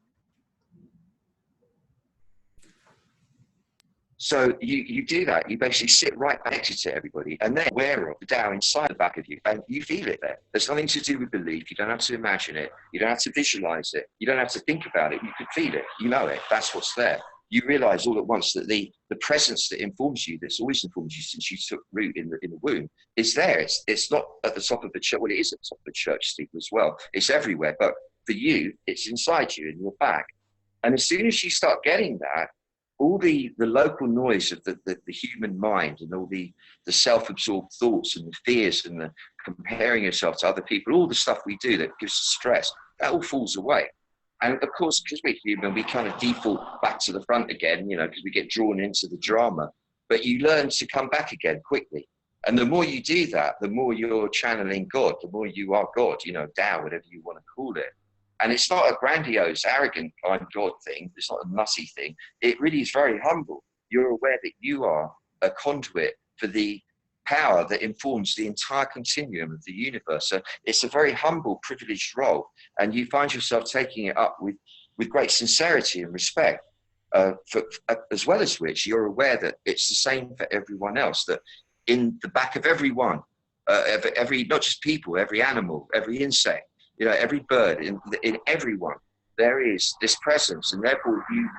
So you do that, you basically sit right next to everybody and then aware of the Tao inside the back of you, and you feel it there. There's nothing to do with belief, you don't have to imagine it, you don't have to visualize it, you don't have to think about it, you can feel it, you know it, that's what's there. You realize all at once that the presence that informs you, that's always informed you since you took root in the womb, is there. It's not at the top of the church, well, it is at the top of the church steeple as well, it's everywhere, but for you, it's inside you, in your back. And as soon as you start getting that, all the local noise of the human mind and all the self-absorbed thoughts and the fears and the comparing yourself to other people, all the stuff we do that gives us stress, that all falls away. And of course, because we're human, we kind of default back to the front again, you know, because we get drawn into the drama. But you learn to come back again quickly. And the more you do that, the more you're channeling God, the more you are God, you know, Tao, whatever you want to call it. And it's not a grandiose, arrogant, I'm God thing. It's not a nutty thing. It really is very humble. You're aware that you are a conduit for the power that informs the entire continuum of the universe. So it's a very humble, privileged role. And you find yourself taking it up with great sincerity and respect, as well as which you're aware that it's the same for everyone else, that in the back of everyone, every not just people, every animal, every insect, you know, every bird, in everyone, there is this presence, and therefore you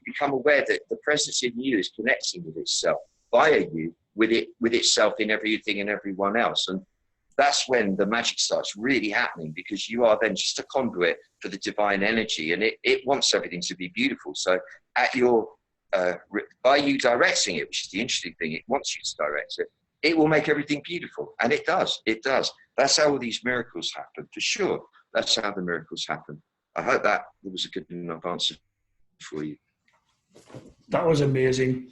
become aware that the presence in you is connecting with itself, via you, with itself in everything and everyone else. And that's when the magic starts really happening, because you are then just a conduit for the divine energy, and it wants everything to be beautiful. So at your by you directing it, which is the interesting thing, it wants you to direct it, it will make everything beautiful. And it does. It does. That's how all these miracles happen, for sure. That's how the miracles happen. I hope that was a good enough answer for you. That was amazing.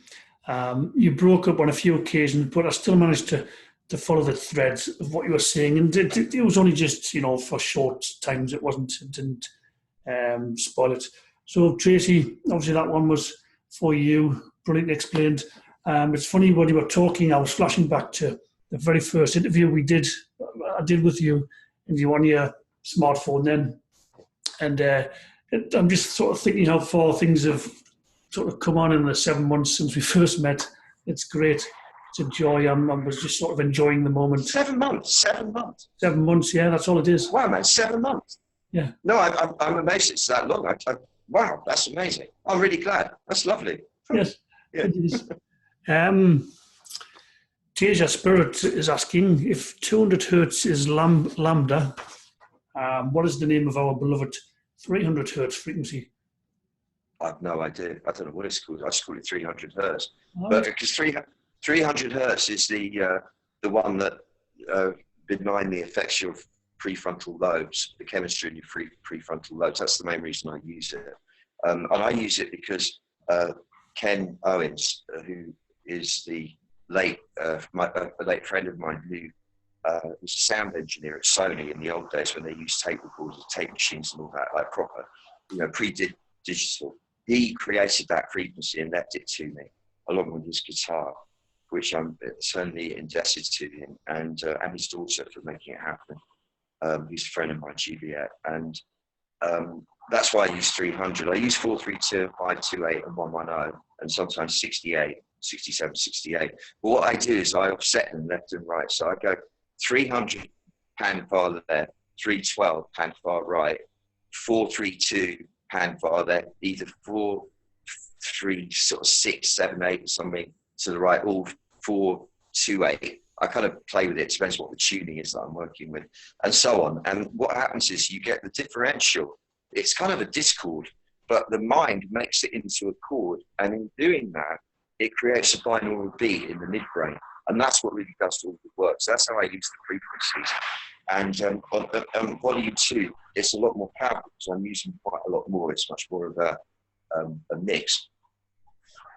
You broke up on a few occasions, but I still managed to follow the threads of what you were saying. And it was only just, for short times. It didn't spoil it. So, Tracy, obviously that one was for you. Brilliantly explained. It's funny when you were talking, I was flashing back to the very first interview I did with you, and you on your smartphone then. And I'm just sort of thinking how far things have sort of come on in the 7 months since we first met. It's great. It's a joy. I was just sort of enjoying the moment. 7 months. 7 months. 7 months, yeah, that's all it is. Wow, man, 7 months. Yeah. No, I'm amazed it's that long. Wow, that's amazing. I'm really glad. That's lovely. Yes, yeah. It is. Teja Spirit is asking if 200 hertz is lambda, what is the name of our beloved 300 hertz frequency? I have no idea. I don't know what it's called. I just call it 300 hertz. Oh. But because 300 hertz is the one that benignly affects your prefrontal lobes, the chemistry in your prefrontal lobes. That's the main reason I use it. And I use it because Ken Owens, who is a late friend of mine who was a sound engineer at Sony in the old days when they used tape recorders, tape machines and all that, like proper, pre-digital. He created that frequency and left it to me, along with his guitar, which I'm certainly indebted to him and his daughter for making it happen. He's a friend of mine, Juliet, and that's why I use 300. I use 432, 528, and 110, and sometimes 68, 67, 68. But what I do is I offset them left and right. So I go 300 pan far left, 312 pan far right, 432 pan far left, either 4, 3, sort of 6, 7, 8, or something to the right, all 4, 2, 8. I kind of play with it. It depends what the tuning is that I'm working with, and so on. And what happens is you get the differential. It's kind of a discord, but the mind makes it into a chord. And in doing that, it creates a binaural beat in the midbrain. And that's what really does all the work. So that's how I use the frequencies. And on volume 2, it's a lot more powerful because I'm using quite a lot more. It's much more of a mix.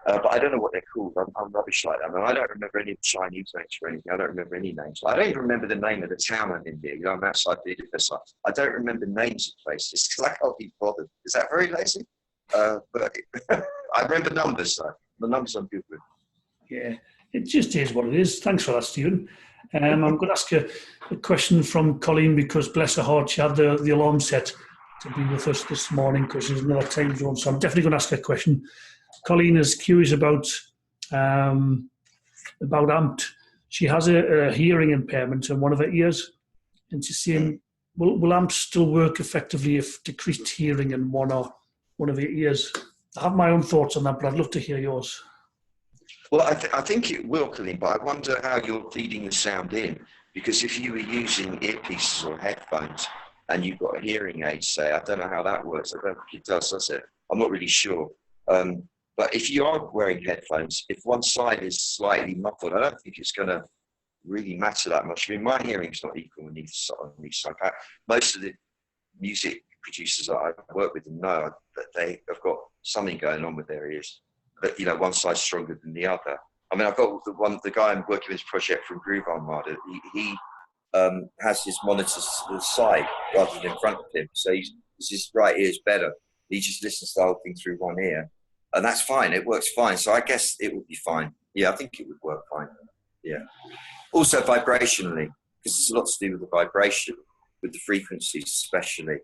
But I don't know what they're called. I'm rubbish like that. I mean, I don't remember any Chinese names or anything. I don't remember any names. I don't even remember the name of the town I'm in here. I'm outside Budapest. I don't remember names of places because I can't be bothered. Is that very lazy? But I remember numbers, though. The numbers I'm good with. Yeah, it just is what it is. Thanks for that, Stephen. I'm going to ask a question from Colleen because, bless her heart, she had the alarm set to be with us this morning because she's in another time zone. So I'm definitely going to ask her a question. Colleen is curious about AMPED. She has a hearing impairment in one of her ears, and she's saying, will AMPED still work effectively if decreased hearing in one of her ears? I have my own thoughts on that, but I'd love to hear yours. Well, I think it will, Colleen, but I wonder how you're feeding the sound in, because if you were using earpieces or headphones and you've got a hearing aid, say, I don't know how that works. I don't think it does it? I'm not really sure. But if you are wearing headphones, if one side is slightly muffled, I don't think it's going to really matter that much. I mean, my hearing's not equal on each side. Most of the music producers that I work with know that they have got something going on with their ears. But, one side's stronger than the other. I mean, I've got the guy I'm working with this project from Groove Armada. He has his monitors to the side rather than in front of him. So his right ear is better. He just listens to the whole thing through one ear. And that's fine. It works fine. So I guess it would be fine. Yeah, I think it would work fine. Yeah. Also vibrationally, because it's a lot to do with the vibration, with the frequencies especially,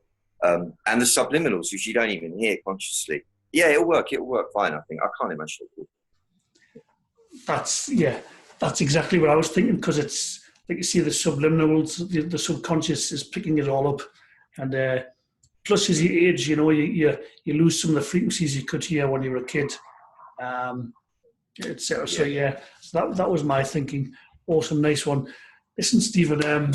and the subliminals, which you don't even hear consciously. Yeah, it'll work. It'll work fine, I think. I can't imagine it would. That's exactly what I was thinking, because it's, like you see, the subliminals, the subconscious is picking it all up. And plus, as you age, you lose some of the frequencies you could hear when you were a kid, etc. So yeah, that was my thinking. Awesome, nice one. Listen, Stephen,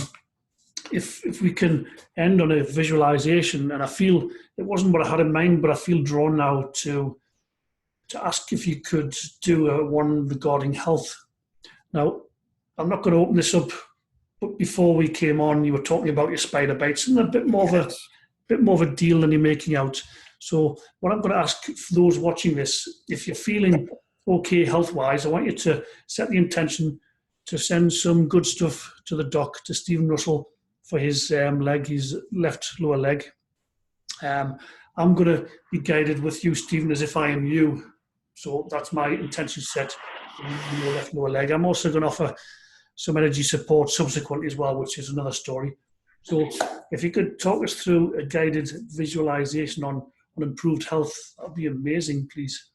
if we can end on a visualization, and I feel it wasn't what I had in mind, but I feel drawn now to ask if you could do one regarding health. Now, I'm not going to open this up, but before we came on, you were talking about your spider bites and a bit more of Yes. a deal than you're making out. So what I'm going to ask for those watching this, if you're feeling okay health-wise, I want you to set the intention to send some good stuff to the doc, to Stephen Russell, for his leg, his left lower leg. I'm going to be guided with you, Stephen, as if I am you. So that's my intention set in your left lower leg. I'm also going to offer some energy support subsequently as well, which is another story. So if you could talk us through a guided visualization on improved health, that would be amazing, please.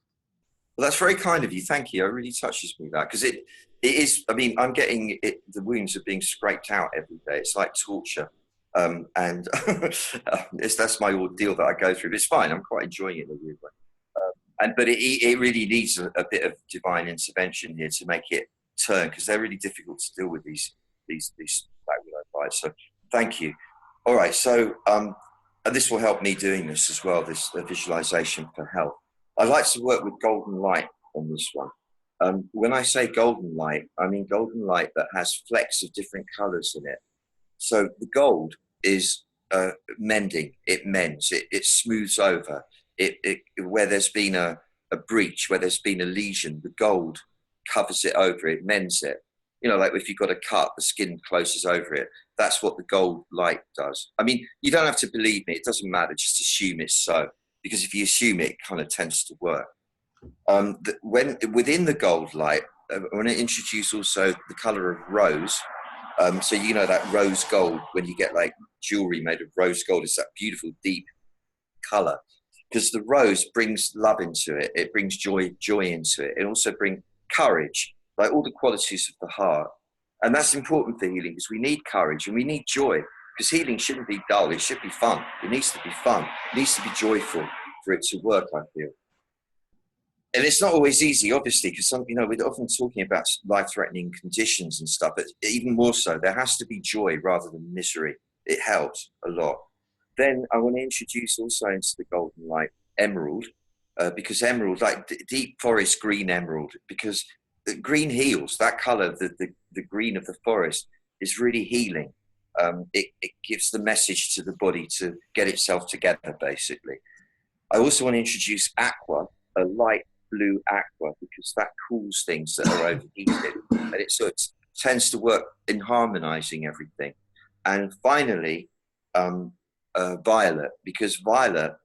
Well, that's very kind of you. Thank you. It really touches me, that, because it is. I mean, I'm getting it. The wounds are being scraped out every day. It's like torture, and that's my ordeal that I go through. But it's fine. I'm quite enjoying it in a weird way. But it really needs a bit of divine intervention here to make it turn, because they're really difficult to deal with, these bites. So thank you. All right. So and this will help me doing this as well. This visualization for health. I like to work with golden light on this one. When I say golden light, I mean golden light that has flecks of different colors in it. So the gold is mending. It mends. It smooths over. Where there's been a breach, where there's been a lesion, the gold covers it over. It mends it. You know, like if you've got a cut, the skin closes over it. That's what the gold light does. I mean, you don't have to believe me. It doesn't matter. Just assume it's so. Because if you assume it, it kind of tends to work. When within the gold light, I want to introduce also the color of rose. So you know that rose gold, when you get like jewelry made of rose gold, it's that beautiful deep color. Because the rose brings love into it. It brings joy into it. It also brings courage, like all the qualities of the heart. And that's important for healing, because we need courage and we need joy. Because healing shouldn't be dull. It should be fun. It needs to be fun. It needs to be joyful for it to work, I feel. And it's not always easy, obviously, because we're often talking about life-threatening conditions and stuff, but even more so, there has to be joy rather than misery. It helps a lot. Then I want to introduce also into the golden light emerald, because emerald, like deep forest green emerald, because the green heals. That color, the green of the forest, is really healing. It gives the message to the body to get itself together, basically. I also want to introduce aqua, a light blue aqua, because that cools things that are overheated, and it sort of tends to work in harmonizing everything. And finally, violet, because violet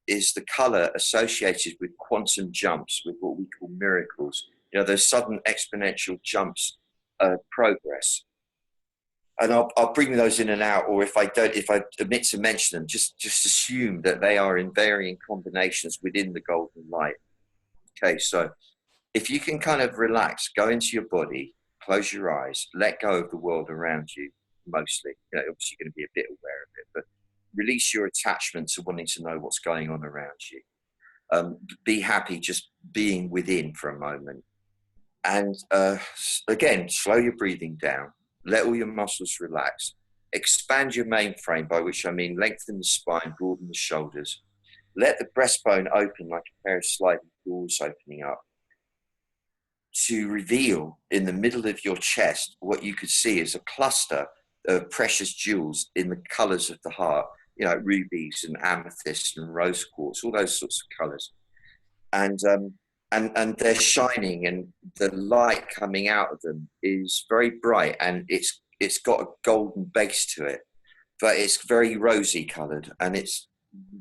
is the color associated with quantum jumps, with what we call miracles. You know, those sudden exponential jumps of progress. And I'll bring those in and out, or if I omit to mention them, just assume that they are in varying combinations within the golden light. Okay, so if you can kind of relax, go into your body, close your eyes, let go of the world around you, mostly. You know, obviously you're going to be a bit aware of it, but release your attachment to wanting to know what's going on around you. Be happy just being within for a moment. And again, slow your breathing down. Let all your muscles relax. Expand your mainframe, by which I mean lengthen the spine, broaden the shoulders. Let the breastbone open like a pair of sliding doors opening up, to reveal in the middle of your chest what you could see is a cluster of precious jewels in the colors of the heart, you know, rubies and amethyst and rose quartz, all those sorts of colors. And they're shining, and the light coming out of them is very bright, and it's got a golden base to it, but it's very rosy colored, and it's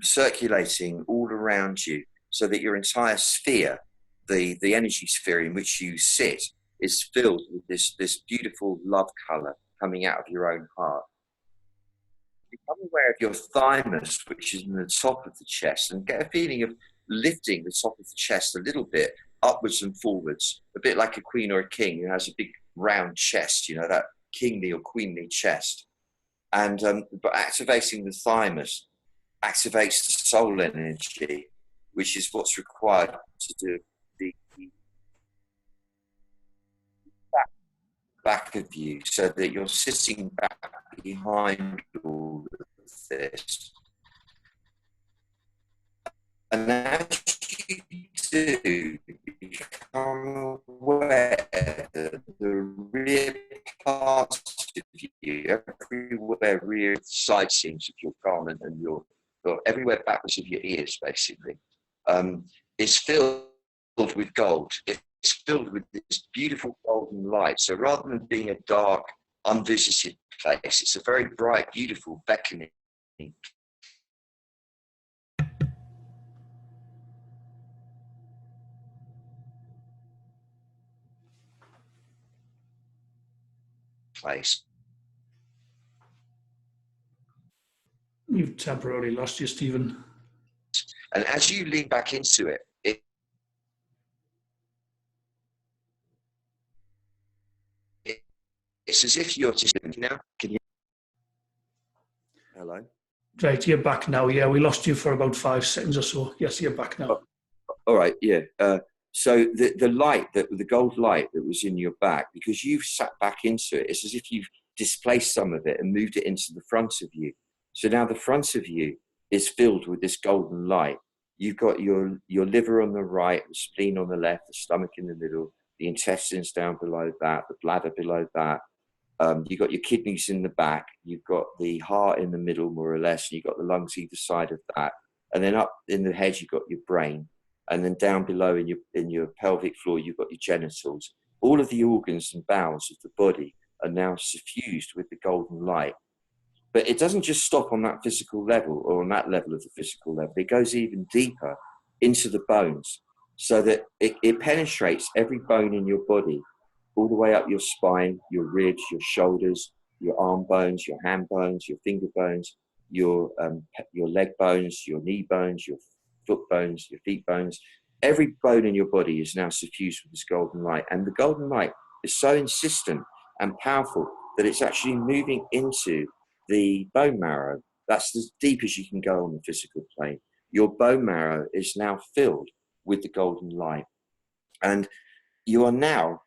circulating all around you, so that your entire sphere, the energy sphere in which you sit, is filled with this beautiful love color coming out of your own heart. Become aware of your thymus, which is in the top of the chest, and get a feeling of lifting the top of the chest a little bit upwards and forwards, a bit like a queen or a king who has a big round chest, you know, that kingly or queenly chest. And but activating the thymus activates the soul energy, which is what's required to do the back of you, so that you're sitting back behind all of this. And as you do, become aware that the rear parts of you, everywhere rear side seams of your garment and your or everywhere backwards of your ears, basically, is filled with gold. It's filled with this beautiful golden light. So rather than being a dark, unvisited place, it's a very bright, beautiful, beckoning place. You've temporarily lost you, Stephen. And as you lean back into it, it's as if you're just now. Can you? Hello. Right, you're back now. Yeah, we lost you for about 5 seconds or so. Yes, you're back now. All right. Yeah. So the light, the gold light that was in your back, because you've sat back into it, it's as if you've displaced some of it and moved it into the front of you. So now the front of you is filled with this golden light. You've got your liver on the right, the spleen on the left, the stomach in the middle, the intestines down below that, the bladder below that. You've got your kidneys in the back. You've got the heart in the middle, more or less, and you've got the lungs either side of that. And then up in the head, you've got your brain. And then down below in your pelvic floor, you've got your genitals. All of the organs and bowels of the body are now suffused with the golden light. But it doesn't just stop on that physical level or on that level of the physical level. It goes even deeper into the bones so that it penetrates every bone in your body, all the way up your spine, your ribs, your shoulders, your arm bones, your hand bones, your finger bones, your leg bones, your knee bones, your foot bones, your feet bones. Every bone in your body is now suffused with this golden light. And the golden light is so insistent and powerful that it's actually moving into the bone marrow. That's as deep as you can go on the physical plane. Your bone marrow is now filled with the golden light. And you are now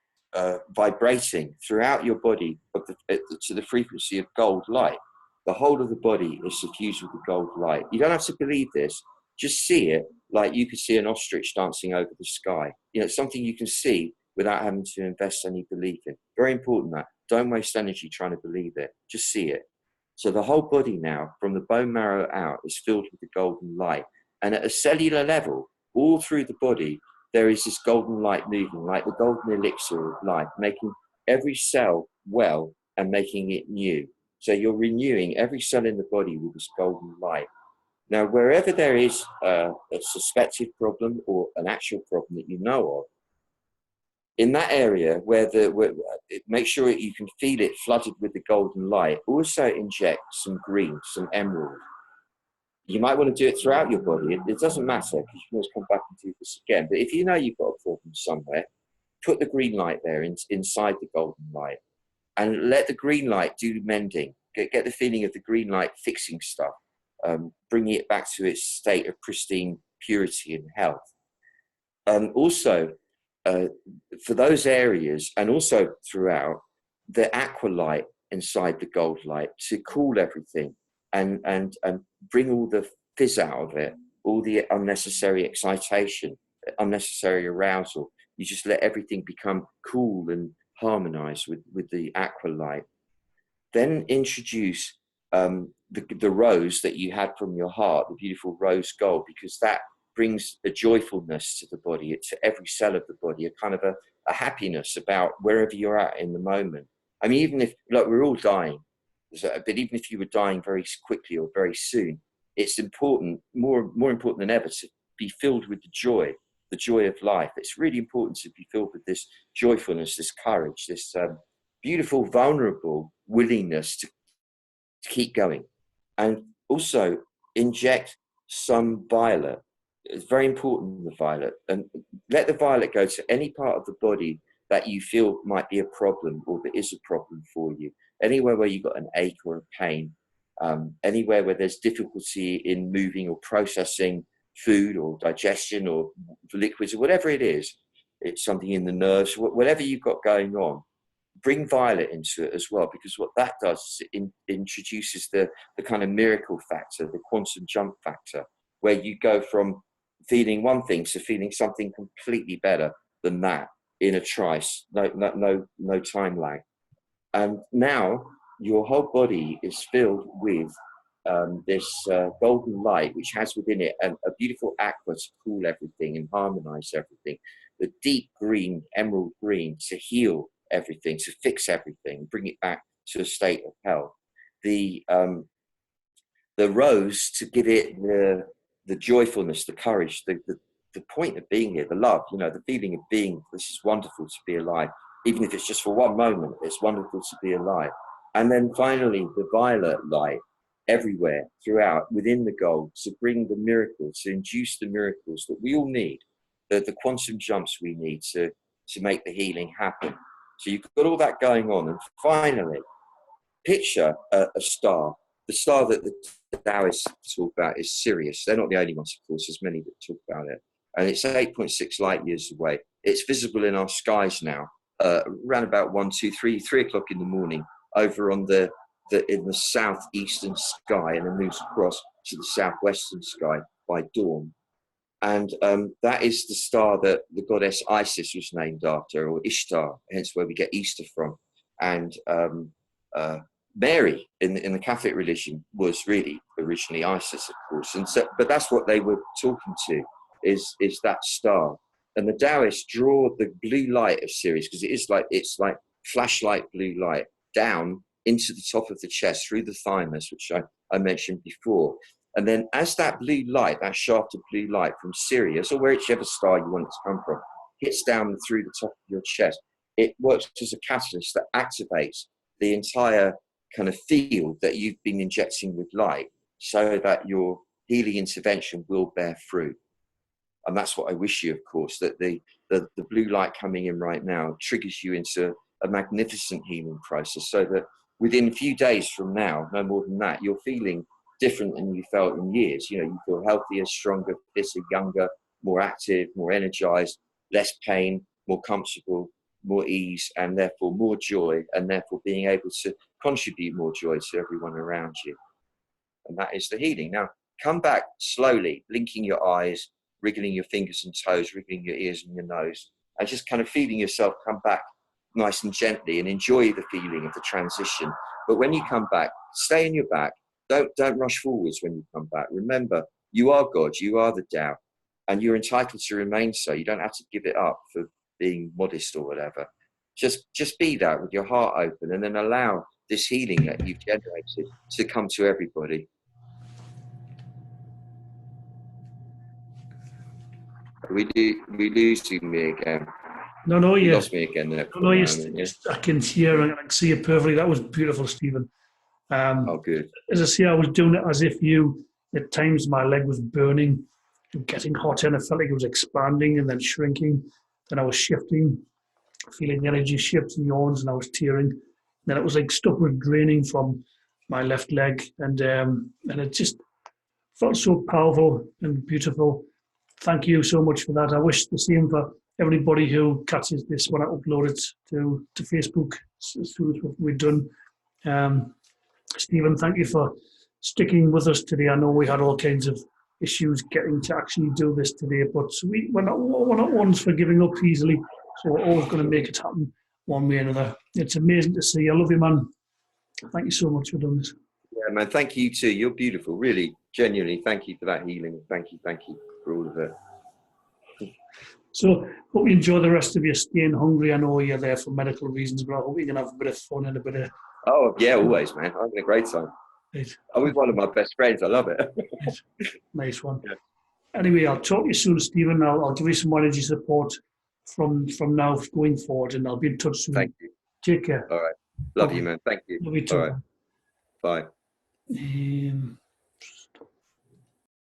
vibrating throughout your body to the frequency of gold light. The whole of the body is suffused with the gold light. You don't have to believe this. Just see it like you could see an ostrich dancing over the sky. You know, it's something you can see without having to invest any belief in. Very important that. Don't waste energy trying to believe it. Just see it. So the whole body now, from the bone marrow out, is filled with the golden light. And at a cellular level, all through the body, there is this golden light moving, like the golden elixir of life, making every cell well and making it new. So you're renewing every cell in the body with this golden light. Now, wherever there is a suspected problem or an actual problem that you know of, in that area make sure that you can feel it flooded with the golden light, also inject some green, some emerald. You might want to do it throughout your body. It doesn't matter because you can always come back and do this again. But if you know you've got a problem somewhere, put the green light there inside the golden light and let the green light do the mending. Get the feeling of the green light fixing stuff, bringing it back to its state of pristine purity and health. Also, for those areas and also throughout, the aqua light inside the gold light to cool everything and bring all the fizz out of it, all the unnecessary excitation, unnecessary arousal. You just let everything become cool and harmonized with the aqua light. Then introduce the rose that you had from your heart, the beautiful rose gold, because that brings a joyfulness to the body, to every cell of the body, a kind of a happiness about wherever you're at in the moment. I mean, even if, like, we're all dying, but even if you were dying very quickly or very soon, it's important, more important than ever, to be filled with the joy of life. It's really important to be filled with this joyfulness, this courage, this beautiful, vulnerable willingness to keep going. And also inject some violet. It's very important, the violet. And let the violet go to any part of the body that you feel might be a problem or that is a problem for you. Anywhere where you've got an ache or a pain, anywhere where there's difficulty in moving or processing food or digestion or liquids or whatever it is, it's something in the nerves, whatever you've got going on, bring violet into it as well, because what that does is it introduces the kind of miracle factor, the quantum jump factor, where you go from feeling one thing to feeling something completely better. than that in a trice. No time lag. And now your whole body is filled with this golden light, which has within it a beautiful aqua to cool everything and harmonize everything. The deep green, emerald green, to heal everything, to fix everything, bring it back to a state of health. The rose to give it the joyfulness, the courage, the point of being here, the love, the feeling of being, this is wonderful to be alive. Even if it's just for one moment, it's wonderful to be alive. And then finally, the violet light everywhere, throughout, within the gold, to bring the miracles, to induce the miracles that we all need, the quantum jumps we need to make the healing happen. So you've got all that going on. And finally, picture a star. The star that the Taoists talk about is Sirius. They're not the only ones, of course. There's many that talk about it. And it's 8.6 light years away. It's visible in our skies now, around about 3 o'clock in the morning, over on in the southeastern sky, and then moves across to the southwestern sky by dawn. And that is the star that the goddess Isis was named after, or Ishtar, hence where we get Easter from. And Mary in the Catholic religion was really originally Isis, of course. And so, but that's what they were talking to, is that star. And the Taoists draw the blue light of Sirius, because it's like flashlight blue light, down into the top of the chest through the thymus, which I mentioned before. And then as that blue light, that shaft of blue light from Sirius, or whichever star you want it to come from, hits down through the top of your chest, it works as a catalyst that activates the entire kind of field that you've been injecting with light, so that your healing intervention will bear fruit. And that's what I wish you, of course, that the blue light coming in right now triggers you into a magnificent healing process, so that within a few days from now, no more than that, you're feeling different than you felt in years. You feel healthier, stronger, fitter, younger, more active, more energized, less pain, more comfortable, more ease, and therefore more joy, and therefore being able to contribute more joy to everyone around you. And that is the healing. Now, come back slowly, blinking your eyes, wriggling your fingers and toes, wriggling your ears and your nose, and just kind of feeling yourself come back nice and gently, and enjoy the feeling of the transition. But when you come back, stay in your back. Don't rush forwards when you come back. Remember, you are God, you are the Tao, and you're entitled to remain so. You don't have to give it up for being modest or whatever. Just be that with your heart open, and then allow this healing that you've generated to come to everybody. We losing me again. No, you yeah. lost me again there. No, I can hear and I can see you perfectly. That was beautiful, Stephen. Oh, good. As I say, I was doing it as if at times my leg was burning and getting hotter, and I felt like it was expanding and then shrinking. Then I was shifting, feeling the energy shift in yawns, and I was tearing. Then it was like stuff was draining from my left leg, and it just felt so powerful and beautiful. Thank you so much for that. I wish the same for everybody who catches this when I upload it to Facebook as soon as we're done. Stephen, thank you for sticking with us today. I know we had all kinds of issues getting to actually do this today, but we're not ones for giving up easily, so we're always going to make it happen one way or another. It's amazing to see. I love you, man. Thank you so much for doing this. Yeah, man, thank you too. You're beautiful, really, genuinely. Thank you for that healing. Thank you for all of it. So, hope you enjoy the rest of your staying hungry. I know you're there for medical reasons, but I hope you can have a bit of fun and a bit of... Oh, yeah, always, man. I'm having a great time. Right. I'm with one of my best friends. I love it. Right. Nice one. Yeah. Anyway, I'll talk to you soon, Stephen. I'll give you some energy support from now going forward, and I'll be in touch soon. Thank you. Take care. All right. Love you, man. Thank you. Love you too. All right. Bye.